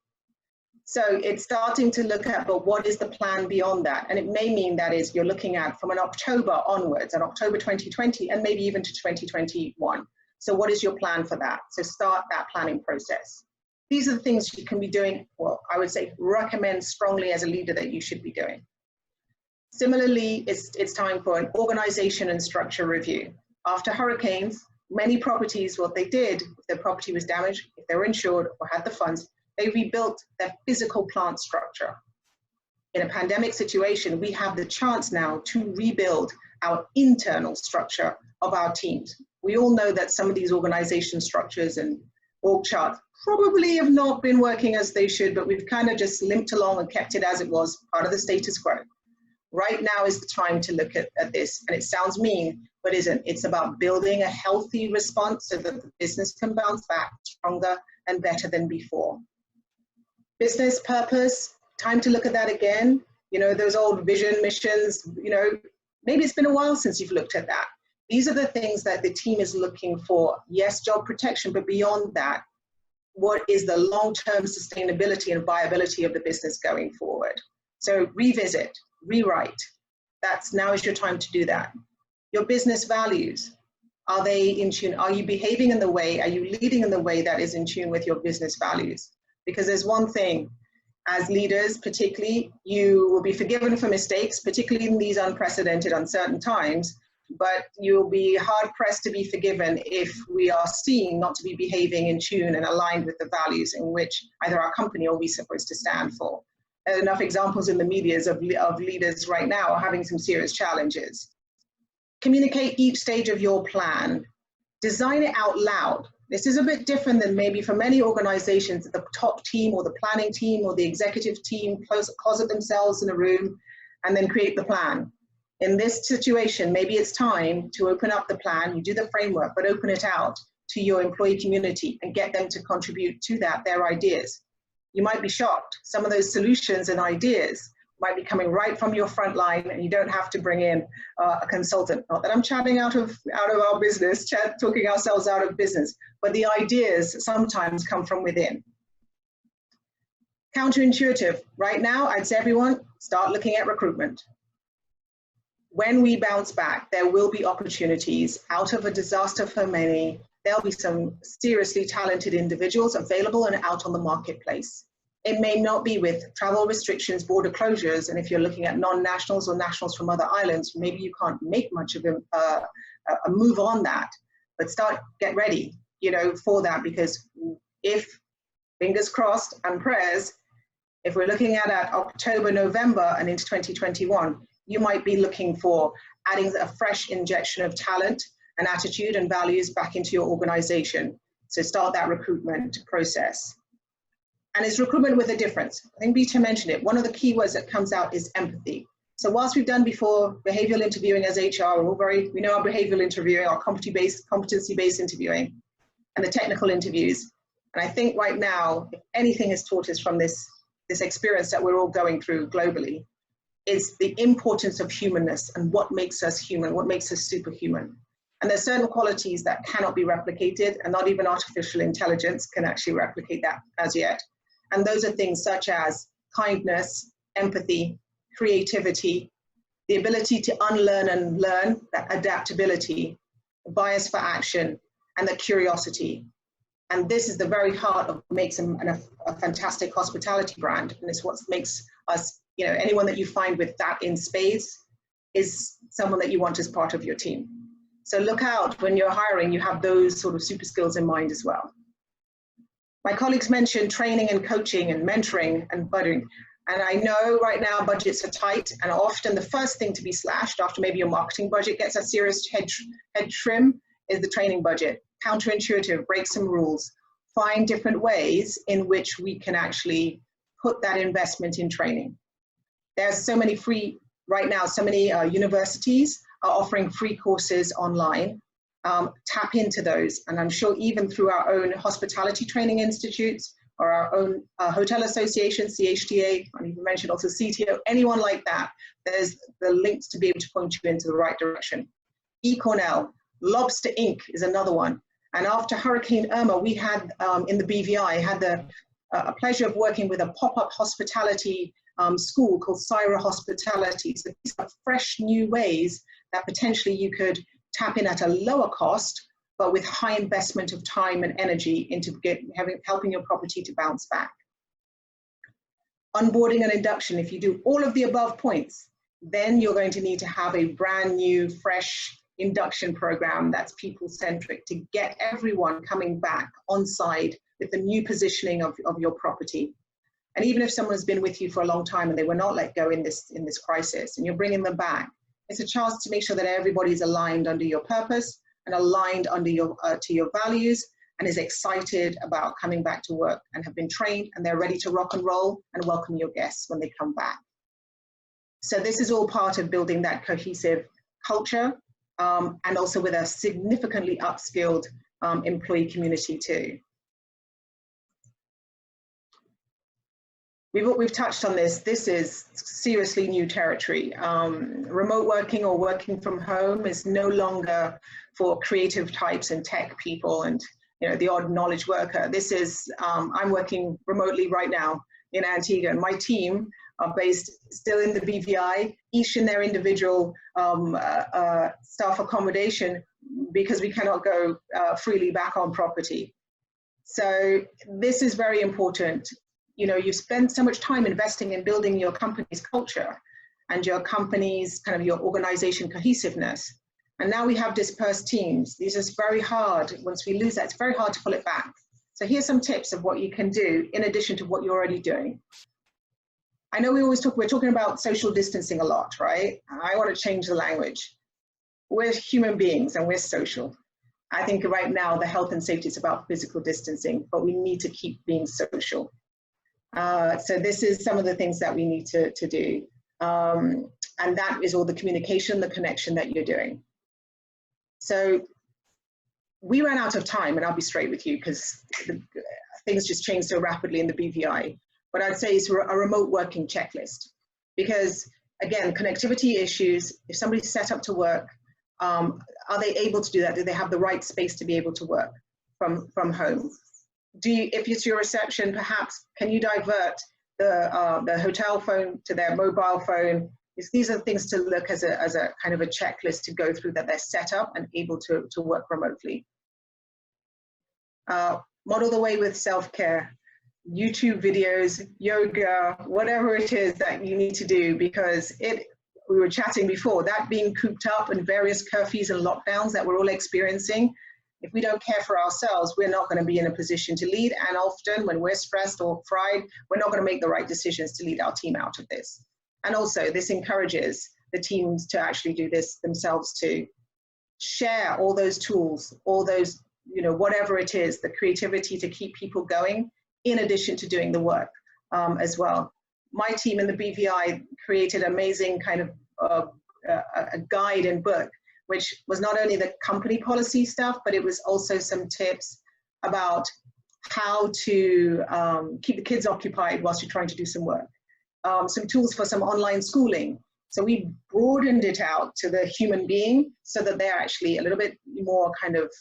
Speaker 5: So it's starting to look at, but what is the plan beyond that? And it may mean that is you're looking at from an October onwards, an October 2020, and maybe even to 2021. So what is your plan for that? So start that planning process. These are the things you can be doing, well, I would say recommend strongly as a leader that you should be doing. Similarly, it's time for an organization and structure review. After hurricanes, many properties, what they did, if their property was damaged, if they were insured or had the funds, they rebuilt their physical plant structure. In a pandemic situation, we have the chance now to rebuild our internal structure of our teams. We all know that some of these organization structures and org chart probably have not been working as they should, but we've kind of just limped along and kept it as it was, part of the status quo. Right now is the time to look at this. And it sounds mean, but isn't. It's about building a healthy response so that the business can bounce back stronger and better than before. Business purpose, time to look at that again. You know, those old vision missions, you know, maybe it's been a while since you've looked at that. These are the things that the team is looking for. Yes, job protection, but beyond that, what is the long-term sustainability and viability of the business going forward? So revisit, rewrite. Now is your time to do that. Your business values, are they in tune? Are you behaving in the way, are you leading in the way that is in tune with your business values? Because there's one thing, as leaders particularly, you will be forgiven for mistakes, particularly in these unprecedented, uncertain times, but you'll be hard-pressed to be forgiven if we are seen not to be behaving in tune and aligned with the values in which either our company or we're supposed to stand for. There are enough examples in the media of leaders right now having some serious challenges. Communicate each stage of your plan. Design it out loud. This is a bit different than maybe for many organizations, the top team or the planning team or the executive team closet themselves in a room and then create the plan. In this situation, maybe it's time to open up the plan, you do the framework, but open it out to your employee community and get them to contribute to that, their ideas. You might be shocked. Some of those solutions and ideas might be coming right from your front line and you don't have to bring in a consultant. Not that I'm chatting out of our business, talking ourselves out of business, but the ideas sometimes come from within. Counterintuitive. Right now, I'd say everyone, start looking at recruitment. When we bounce back, there will be opportunities. Out of a disaster for many, there'll be some seriously talented individuals available and out on the marketplace. It may not be with travel restrictions, border closures, and if you're looking at non-nationals or nationals from other islands, maybe you can't make much of a move on that, but get ready, you know, for that, because if, fingers crossed and prayers, if we're looking at October, November and into 2021, you might be looking for adding a fresh injection of talent and attitude and values back into your organization. So start that recruitment process. And it's recruitment with a difference. I think Bita mentioned it. One of the key words that comes out is empathy. So whilst we've done before behavioral interviewing as HR, we know our behavioral interviewing, our competency-based interviewing, and the technical interviews. And I think right now, if anything has taught us from this experience that we're all going through globally, is the importance of humanness and what makes us human, what makes us superhuman. And there's certain qualities that cannot be replicated, and not even artificial intelligence can actually replicate that as yet. And those are things such as kindness, empathy, creativity, the ability to unlearn and learn, that adaptability, bias for action, and the curiosity. And this is the very heart of what makes a fantastic hospitality brand. And it's what makes us, you know, anyone that you find with that in spades is someone that you want as part of your team. So look out when you're hiring, you have those sort of super skills in mind as well. My colleagues mentioned training and coaching and mentoring and budgeting. And I know right now budgets are tight, and often the first thing to be slashed after maybe your marketing budget gets a serious head trim is the training budget. Counterintuitive, break some rules, find different ways in which we can actually put that investment in training. There's so many free, right now, so many universities are offering free courses online. Tap into those, and I'm sure even through our own hospitality training institutes or our own hotel association, CHTA, I even mentioned also CTO, anyone like that, there's the links to be able to point you into the right direction. eCornell, Lobster Inc. is another one. And after Hurricane Irma, we had in the BVI, had the pleasure of working with a pop-up hospitality school called Syra Hospitality. So these are fresh new ways that potentially you could tap in at a lower cost, but with high investment of time and energy into helping your property to bounce back. Onboarding and induction, if you do all of the above points, then you're going to need to have a brand new, fresh induction program that's people-centric to get everyone coming back on side with the new positioning of your property. And even if someone's been with you for a long time and they were not let go in this crisis, and you're bringing them back, it's a chance to make sure that everybody's aligned under your purpose and aligned under your to your values, and is excited about coming back to work and have been trained and they're ready to rock and roll and welcome your guests when they come back. So this is all part of building that cohesive culture and also with a significantly upskilled employee community too. We've touched on this. This is seriously new territory. Remote working or working from home is no longer for creative types and tech people and the odd knowledge worker. This is, I'm working remotely right now in Antigua, and my team are based still in the BVI, each in their individual staff accommodation because we cannot go freely back on property. So this is very important. You spend so much time investing in building your company's culture and your company's kind of your organization cohesiveness. And now we have dispersed teams. These are very hard. Once we lose that, it's very hard to pull it back. So here's some tips of what you can do in addition to what you're already doing. I know we're talking about social distancing a lot, right? I want to change the language. We're human beings and we're social. I think right now the health and safety is about physical distancing, but we need to keep being social. So this is some of the things that we need to do. And that is all the communication, the connection that you're doing. So we ran out of time, and I'll be straight with you because things just changed so rapidly in the BVI. But I'd say it's a remote working checklist because, again, connectivity issues, if somebody's set up to work, are they able to do that? Do they have the right space to be able to work from home? If it's your reception, perhaps, can you divert the hotel phone to their mobile phone? These are things to look as a kind of a checklist to go through that they're set up and able to work remotely. Model the way with self-care, YouTube videos, yoga, whatever it is that you need to do, because we were chatting before, that being cooped up in various curfews and lockdowns that we're all experiencing, if we don't care for ourselves, we're not going to be in a position to lead. And often when we're stressed or fried, we're not going to make the right decisions to lead our team out of this. And also this encourages the teams to actually do this themselves too. Share all those tools, all those, whatever it is, the creativity to keep people going in addition to doing the work as well. My team in the BVI created amazing kind of a guide and book, which was not only the company policy stuff, but it was also some tips about how to keep the kids occupied whilst you're trying to do some work. Some tools for some online schooling. So we broadened it out to the human being so that they're actually a little bit more kind of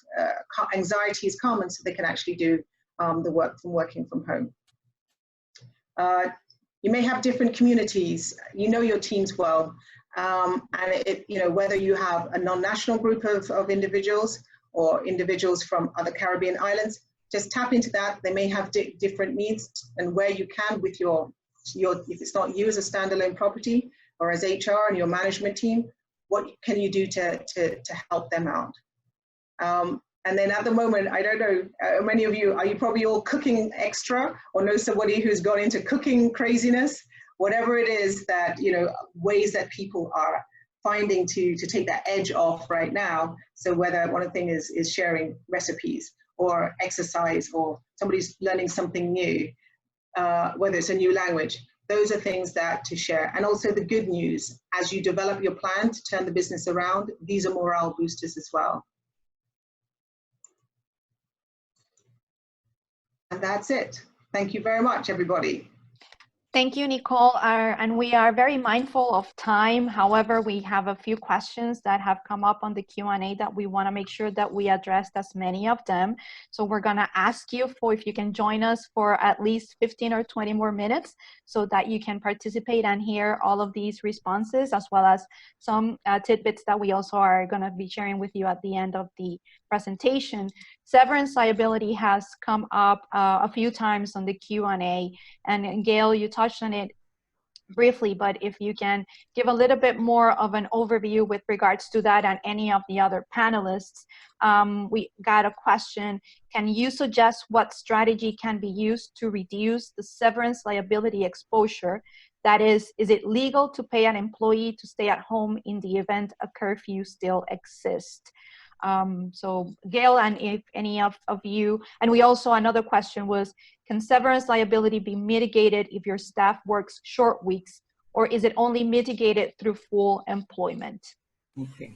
Speaker 5: anxiety is common, so they can actually do the work from working from home. You may have different communities, your teams well, and whether you have a non-national group of individuals or individuals from other Caribbean islands, just tap into that. They may have different needs, and where you can with your if it's not you as a standalone property or as HR and your management team, what can you do to help them out? And then at the moment, I don't know, many of you, are you probably all cooking extra or know somebody who's gone into cooking craziness? Whatever it is that, ways that people are finding to take that edge off right now. So whether one of the things is sharing recipes or exercise or somebody's learning something new, whether it's a new language, those are things that to share. And also the good news, as you develop your plan to turn the business around, these are morale boosters as well. And that's it. Thank you very much, everybody.
Speaker 3: Thank you, Nicole. And we are very mindful of time. However, we have a few questions that have come up on the Q&A that we want to make sure that we addressed as many of them. So we're going to ask you if you can join us for at least 15 or 20 more minutes so that you can participate and hear all of these responses, as well as some tidbits that we also are going to be sharing with you at the end of the presentation. Severance liability has come up a few times on the Q&A, and Gail, you touched on it briefly, but if you can give a little bit more of an overview with regards to that and any of the other panelists. We got a question, can you suggest what strategy can be used to reduce the severance liability exposure? That is it legal to pay an employee to stay at home in the event a curfew still exists? So Gail, and if any of you, and we also, another question was, can severance liability be mitigated if your staff works short weeks, or is it only mitigated through full employment?
Speaker 2: Okay.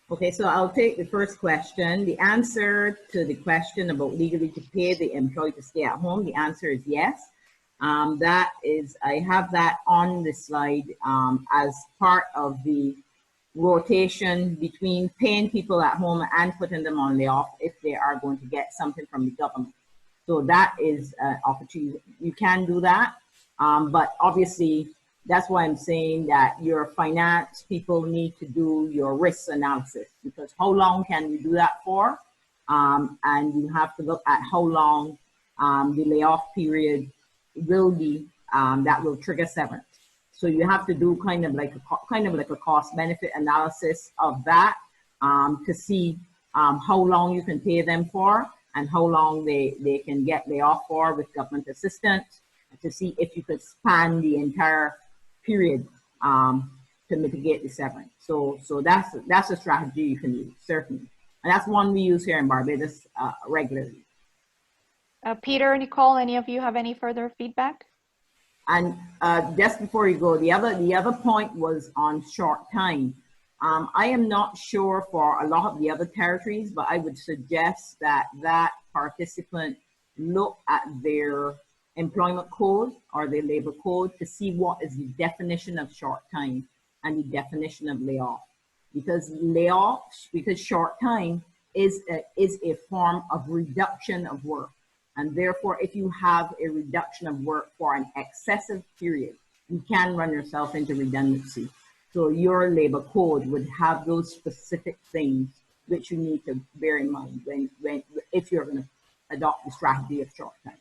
Speaker 2: Okay, so I'll take the first question. The answer to the question about legally to pay the employee to stay at home, the answer is yes. That is, I have that on the slide as part of the rotation between paying people at home and putting them on layoff if they are going to get something from the government. So that is an opportunity. You can do that, but obviously that's why I'm saying that your finance people need to do your risk analysis, because how long can you do that for? And you have to look at how long the layoff period will be that will trigger severance. So you have to do kind of like a cost benefit analysis of that to see how long you can pay them for and how long they can get layoff for with government assistance, to see if you could span the entire period to mitigate the severance. So that's a strategy you can use, certainly. And that's one we use here in Barbados regularly.
Speaker 3: Peter, Nicole, any of you have any further feedback?
Speaker 2: And just before you go, the other point was on short time. I am not sure for a lot of the other territories, but I would suggest that participant look at their employment code or their labor code to see what is the definition of short time and the definition of layoff. Because short time is a form of reduction of work. And therefore, if you have a reduction of work for an excessive period, you can run yourself into redundancy. So your labor code would have those specific things which you need to bear in mind if you're going to adopt the strategy of short time.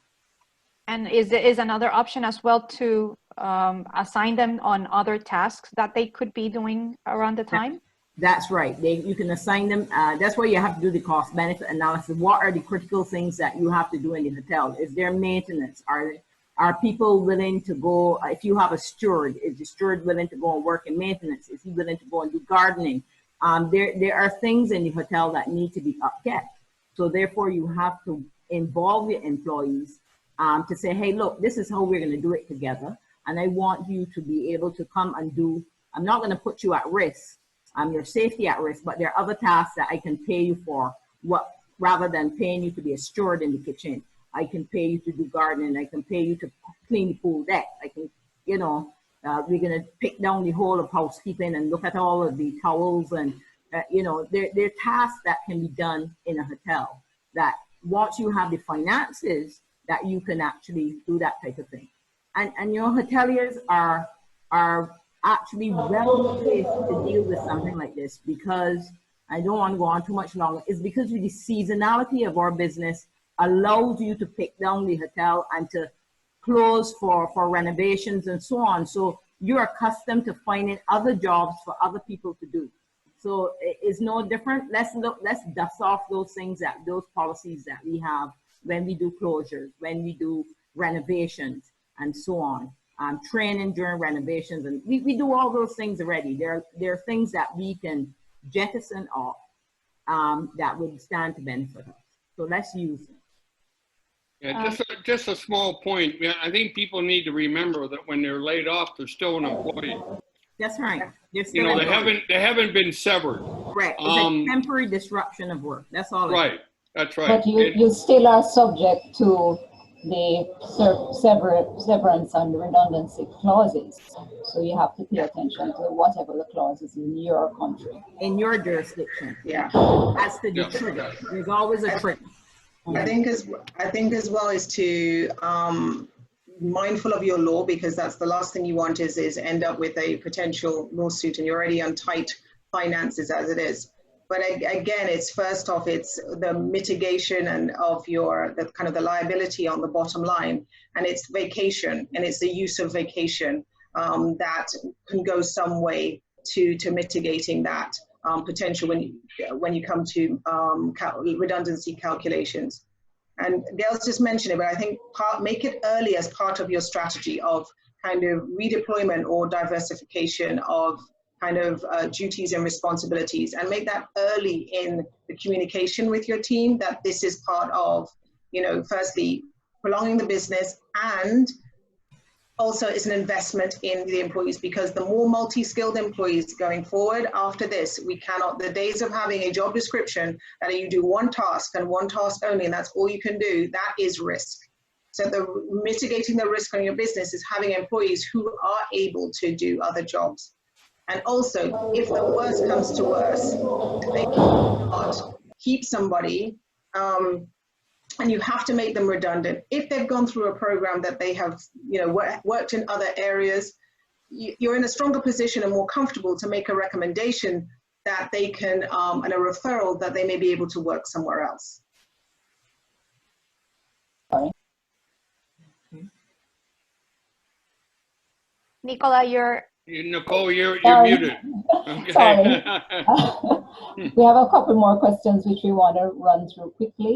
Speaker 3: And is another option as well to assign them on other tasks that they could be doing around the time?
Speaker 2: That's right. You can assign them. That's why you have to do the cost benefit analysis. What are the critical things that you have to do in the hotel? Is there maintenance? Are people willing to go? If you have a steward, is the steward willing to go and work in maintenance? Is he willing to go and do gardening? There are things in the hotel that need to be upkept. So therefore, you have to involve your employees to say, hey, look, this is how we're going to do it together. And I want you to be able to come and do, I'm not going to put you at risk. Your safety at risk, but there are other tasks that I can pay you for. Rather than paying you to be a steward in the kitchen, I can pay you to do gardening. I can pay you to clean the pool deck. I can, we're gonna pick down the whole of housekeeping and look at all of the towels and, there are tasks that can be done in a hotel that once you have the finances that you can actually do that type of thing. And your hoteliers are actually well placed to deal with something like this, because I don't want to go on too much longer. It's because the seasonality of our business allows you to pick down the hotel and to close for renovations and so on. So you're accustomed to finding other jobs for other people to do. So it's no different. Let's dust off those things, those policies that we have when we do closures, when we do renovations and so on. Training during renovations, and we do all those things already. There are things that we can jettison off that would stand to benefit us. So let's use them.
Speaker 4: Yeah, just a small point. I think people need to remember that when they're laid off, they're still an employee.
Speaker 2: That's right. They're still
Speaker 4: they haven't been severed.
Speaker 2: Right. It's a temporary disruption of work. That's all.
Speaker 4: Right. That's right.
Speaker 1: But you still are subject to the severance and redundancy clauses. So you have to pay attention to whatever the clauses in your country.
Speaker 2: In your jurisdiction.
Speaker 5: Yeah.
Speaker 2: That's the trigger. There's always a trigger.
Speaker 5: I think as well is to mindful of your law, because that's the last thing you want is end up with a potential lawsuit and you're already on tight finances as it is. But again, it's first off, it's the mitigation and of the kind of the liability on the bottom line, and it's vacation, and it's the use of vacation that can go some way to mitigating that potential when you come to redundancy calculations. And Gail's just mentioned it, but I think make it early as part of your strategy of kind of redeployment or diversification of kind of duties and responsibilities, and make that early in the communication with your team that this is part of, you know, firstly, prolonging the business, and also it's an investment in the employees, because the more multi-skilled employees going forward after this, we cannot, the days of having a job description that you do one task and one task only, and that's all you can do, that is risk. So mitigating the risk on your business is having employees who are able to do other jobs. And also, if the worst comes to worst, they cannot keep somebody, and you have to make them redundant. If they've gone through a program that they have, you know, worked in other areas, you're in a stronger position and more comfortable to make a recommendation that they can, and a referral that they may be able to work somewhere else.
Speaker 3: Nicola,
Speaker 4: Nicole, you're muted. Okay.
Speaker 1: Sorry. We have a couple more questions which we want to run through quickly.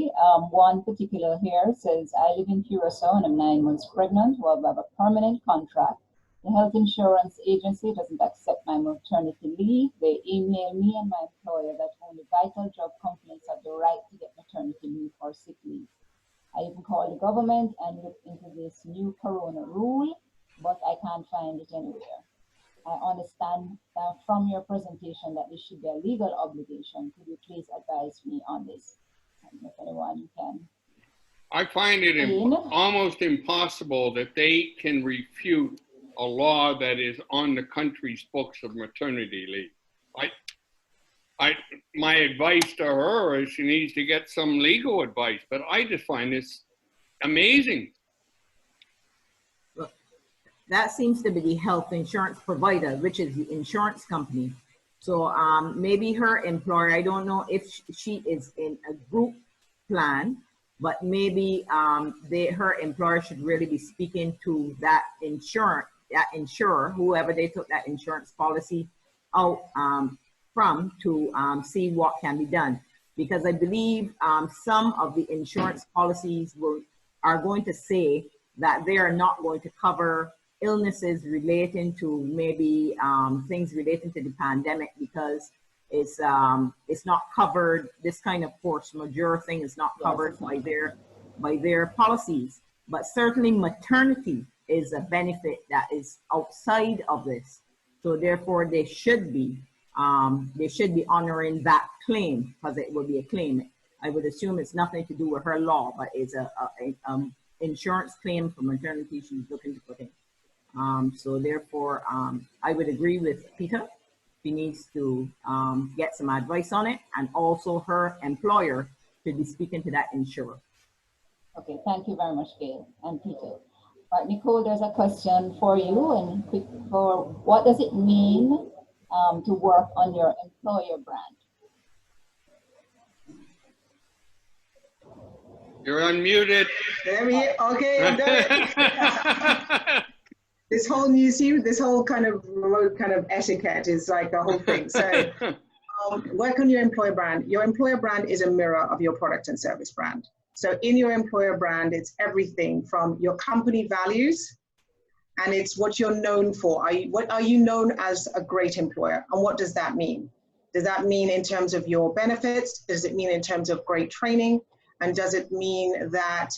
Speaker 1: One particular here says, I live in Curacao and I'm 9 months pregnant. Well, I have a permanent contract. The health insurance agency doesn't accept my maternity leave. They email me and my employer that only vital job companies have the right to get maternity leave or sick leave. I even called the government and looked into this new corona rule, but I can't find it anywhere. I understand from your presentation that this should be a legal obligation. Could you please advise me on this? If anyone can.
Speaker 4: I find it almost impossible that they can refute a law that is on the country's books of maternity leave. My advice to her is she needs to get some legal advice, but I just find this amazing.
Speaker 2: That seems to be the health insurance provider, which is the insurance company. So maybe her employer, I don't know if she is in a group plan, but maybe her employer should really be speaking to that insurer, whoever they took that insurance policy out from, to see what can be done. Because I believe some of the insurance policies are going to say that they are not going to cover illnesses relating to maybe things relating to the pandemic, because it's not covered. This kind of force majeure thing is not covered by their policies. But certainly maternity is a benefit that is outside of this. So therefore they should be honoring that claim, because it will be a claim. I would assume it's nothing to do with her law, but it's a insurance claim for maternity she's looking to put in. So therefore, I would agree with Peter. She needs to get some advice on it, and also her employer should be speaking to that insurer.
Speaker 1: Okay, thank you very much, Gail and Peter. All right, Nicole, there's a question for you, and quick, for what does it mean to work on your employer brand?
Speaker 4: You're unmuted.
Speaker 5: There we go. Okay, I'm done. This whole this whole kind of remote kind of etiquette is like a whole thing. So work on your employer brand. Your employer brand is a mirror of your product and service brand. So in your employer brand, it's everything from your company values, and it's what you're known for. What are you known as a great employer? And what does that mean? Does that mean in terms of your benefits? Does it mean in terms of great training? And does it mean that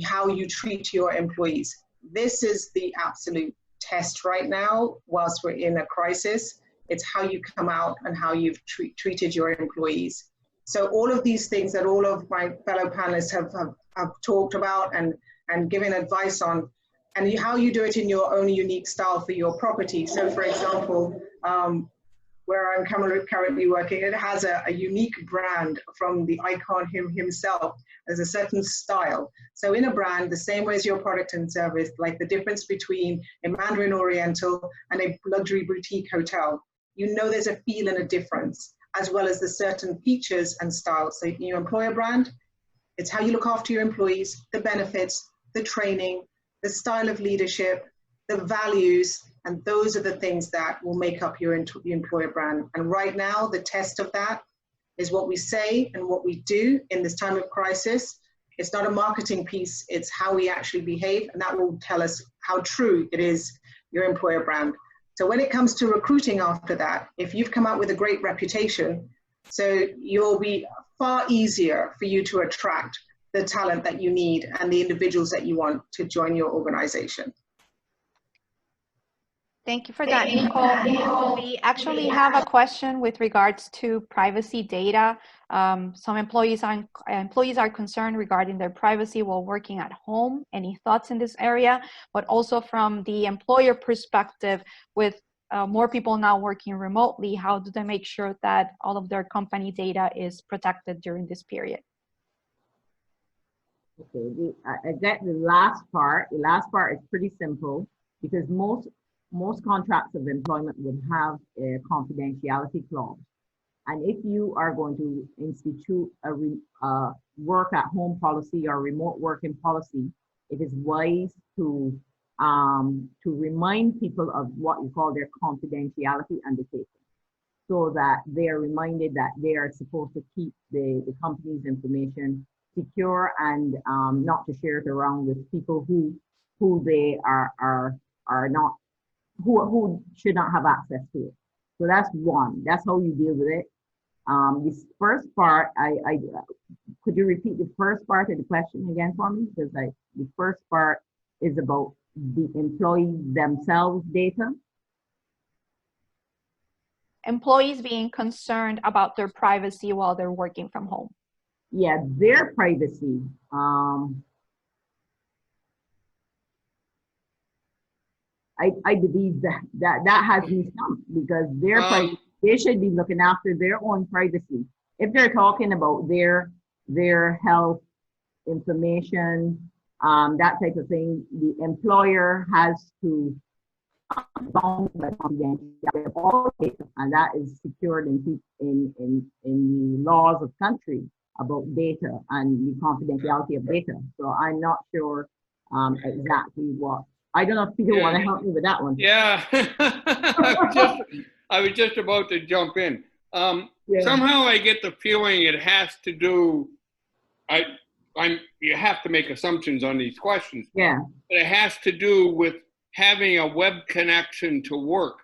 Speaker 5: how you treat your employees? This is the absolute test right now, whilst we're in a crisis. It's how you come out and how you've treated your employees. So all of these things that all of my fellow panelists have talked about and given advice on, and how you do it in your own unique style for your property. So for example, where I'm currently working, it has a unique brand from the icon himself. There's a certain style. So in a brand, the same way as your product and service, like the difference between a Mandarin Oriental and a luxury boutique hotel, you know there's a feel and a difference, as well as the certain features and styles. So in your employer brand, it's how you look after your employees, the benefits, the training, the style of leadership, the values, and those are the things that will make up your employer brand. And right now, the test of that is what we say and what we do in this time of crisis. It's not a marketing piece, it's how we actually behave, and that will tell us how true it is, your employer brand. So when it comes to recruiting after that, if you've come out with a great reputation, so you'll be far easier for you to attract the talent that you need and the individuals that you want to join your organization.
Speaker 3: Thank you for that, Nicole. We actually have a question with regards to privacy data. Some employees are concerned regarding their privacy while working at home. Any thoughts in this area? But also from the employer perspective, with more people now working remotely, how do they make sure that all of their company data is protected during this period?
Speaker 2: Okay, I get the last part. The last part is pretty simple because most contracts of employment would have a confidentiality clause. And if you are going to institute a work at home policy or remote working policy, it is wise to remind people of what you call their confidentiality undertaking, so that they are reminded that they are supposed to keep the company's information secure and not to share it around with people who they are not, who should not have access to it. So that's one. That's how you deal with it. This first part, could you repeat the first part of the question again for me? Because the first part is about the employees themselves data.
Speaker 3: Employees being concerned about their privacy while they're working from home.
Speaker 2: Yeah, their privacy. I believe that has been stumped because their privacy, they should be looking after their own privacy. If they're talking about their health information, that type of thing, the employer has to bound by confidentiality of all data, and that is secured in the laws of country about data and the confidentiality of data. So I'm not sure exactly what. I don't know if people want to help me with that one.
Speaker 4: Yeah, I was just about to jump in. Somehow I get the feeling it has to do. You have to make assumptions on these questions.
Speaker 2: Yeah.
Speaker 4: But it has to do with having a web connection to work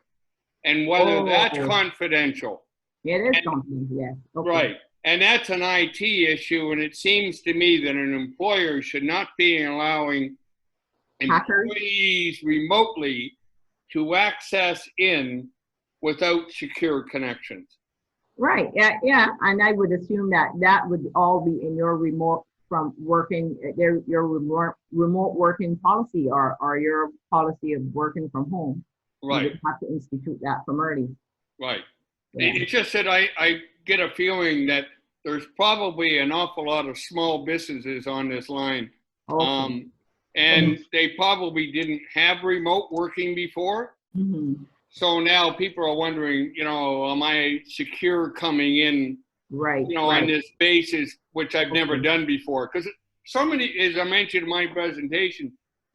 Speaker 4: and whether that's confidential.
Speaker 2: It is confidential, yes. Okay.
Speaker 4: Right. And that's an IT issue, and it seems to me that an employer should not be allowing employees remotely to access in without secure connections.
Speaker 2: Right, yeah, and I would assume that would all be in your remote from working, your remote working policy or your policy of working from home.
Speaker 4: Right.
Speaker 2: You would have to institute that from early.
Speaker 4: Right.
Speaker 2: Yeah.
Speaker 4: It's just that I get a feeling that there's probably an awful lot of small businesses on this line.
Speaker 2: Okay.
Speaker 4: And they probably didn't have remote working before.
Speaker 2: Mm-hmm.
Speaker 4: So now people are wondering, am I secure coming in,
Speaker 2: right,
Speaker 4: on this basis, which I've never done before? Because so many, as I mentioned in my presentation,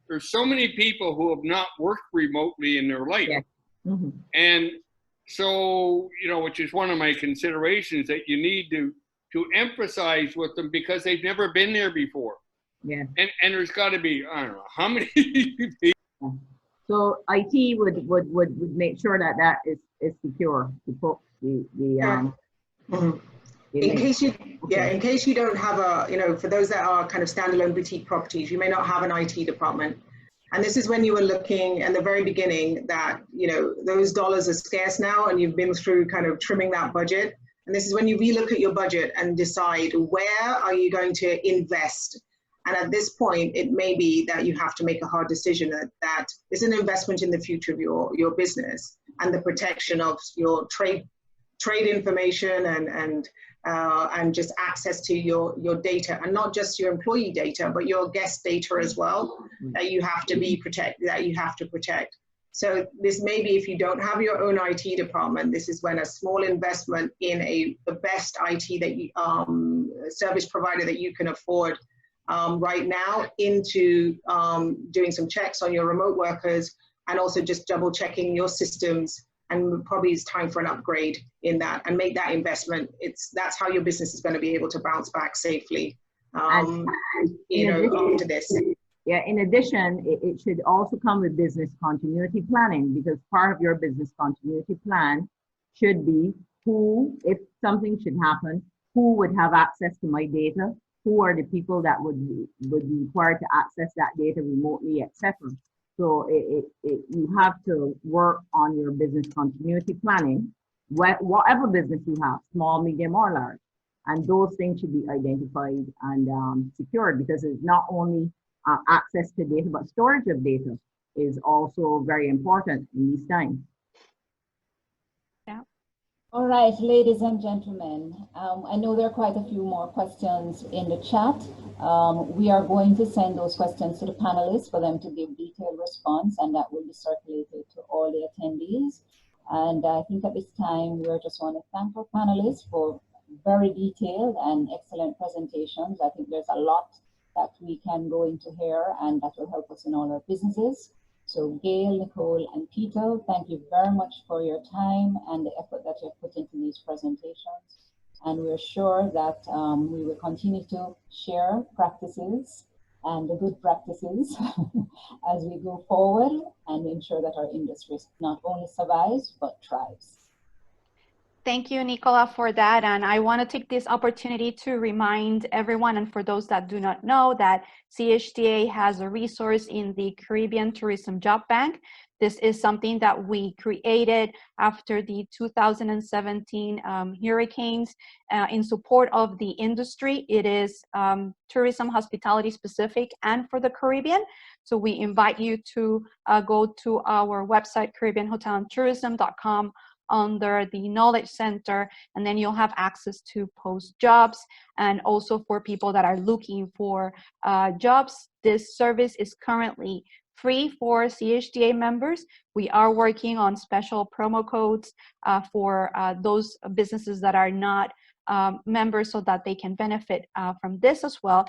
Speaker 4: there's so many people who have not worked remotely in their life.
Speaker 2: Yeah. Mm-hmm.
Speaker 4: And so, which is one of my considerations that you need to emphasize with them because they've never been there before.
Speaker 2: Yeah.
Speaker 4: And there's got to be, I don't know, how many people.
Speaker 2: So IT would make sure that is secure.
Speaker 5: In case you don't have for those that are kind of standalone boutique properties, you may not have an IT department. And this is when you were looking at the very beginning that, those dollars are scarce now and you've been through kind of trimming that budget. And this is when you relook at your budget and decide where are you going to invest. And at this point, it may be that you have to make a hard decision that is an investment in the future of your business and the protection of your trade information and just access to your data, and not just your employee data, but your guest data as well, that you have to protect. So this may be, if you don't have your own IT department, this is when a small investment in the best IT service provider that you can afford right now into doing some checks on your remote workers and also just double checking your systems, and probably it's time for an upgrade in that and make that investment. That's how your business is going to be able to bounce back safely after this.
Speaker 2: Yeah, in addition, it should also come with business continuity planning, because part of your business continuity plan should be who, if something should happen, who would have access to my data, who are the people that would be required to access that data remotely, etc. So you have to work on your business continuity planning, whatever business you have, small, medium, or large. And those things should be identified and secured, because it's not only access to data, but storage of data is also very important in these times.
Speaker 3: Yeah.
Speaker 1: All right, ladies and gentlemen, I know there are quite a few more questions in the chat. We are going to send those questions to the panelists for them to give detailed response, and that will be circulated to all the attendees. And I think at this time, we just want to thank our panelists for very detailed and excellent presentations. I think there's a lot that we can go into here, and that will help us in all our businesses. So Gail, Nicole, and Peter, thank you very much for your time and the effort that you've put into these presentations. And we're sure that we will continue to share practices and the good practices as we go forward and ensure that our industry not only survives, but thrives.
Speaker 3: Thank you, Nicola, for that. And I want to take this opportunity to remind everyone, and for those that do not know, that CHTA has a resource in the Caribbean Tourism Job Bank. This is something that we created after the 2017 hurricanes in support of the industry. It is tourism, hospitality specific, and for the Caribbean. So we invite you to go to our website, CaribbeanHotelAndTourism.com, under the Knowledge Center, and then you'll have access to post jobs, and also for people that are looking for jobs. This service is currently free for CHTA members. We are working on special promo codes for those businesses that are not members, so that they can benefit from this as well.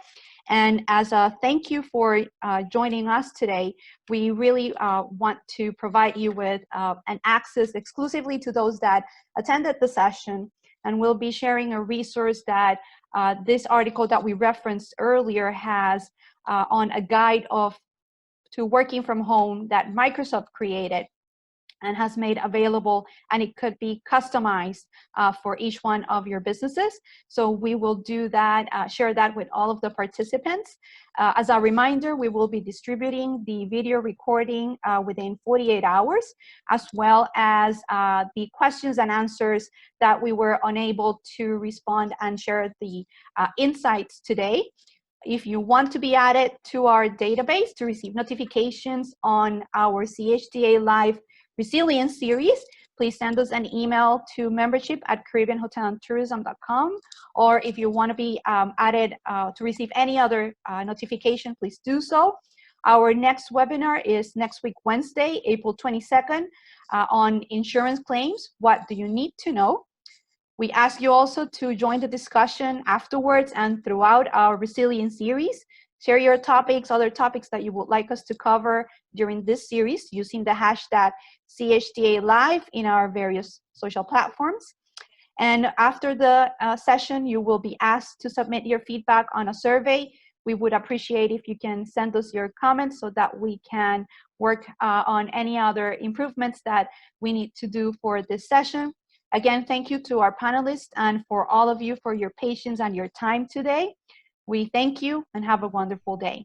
Speaker 3: And as a thank you for joining us today, we really want to provide you with an access exclusively to those that attended the session. And we'll be sharing a resource that this article that we referenced earlier has on a guide to working from home that Microsoft created and has made available, and it could be customized for each one of your businesses. So we will do that, share that with all of the participants. As a reminder, we will be distributing the video recording within 48 hours, as well as the questions and answers that we were unable to respond and share the insights today. If you want to be added to our database to receive notifications on our CHTA Live Resilience series, please send us an email to membership@CaribbeanHotelAndTourism.com. Or if you want to be added to receive any other notification, please do so. Our next webinar is next week, Wednesday, April 22nd, on insurance claims. What do you need to know? We ask you also to join the discussion afterwards and throughout our Resilience series. Share your topics, other topics that you would like us to cover during this series using the hashtag CHTA Live in our various social platforms. And after the session, you will be asked to submit your feedback on a survey. We would appreciate if you can send us your comments so that we can work on any other improvements that we need to do for this session. Again, thank you to our panelists and for all of you for your patience and your time today. We thank you and have a wonderful day.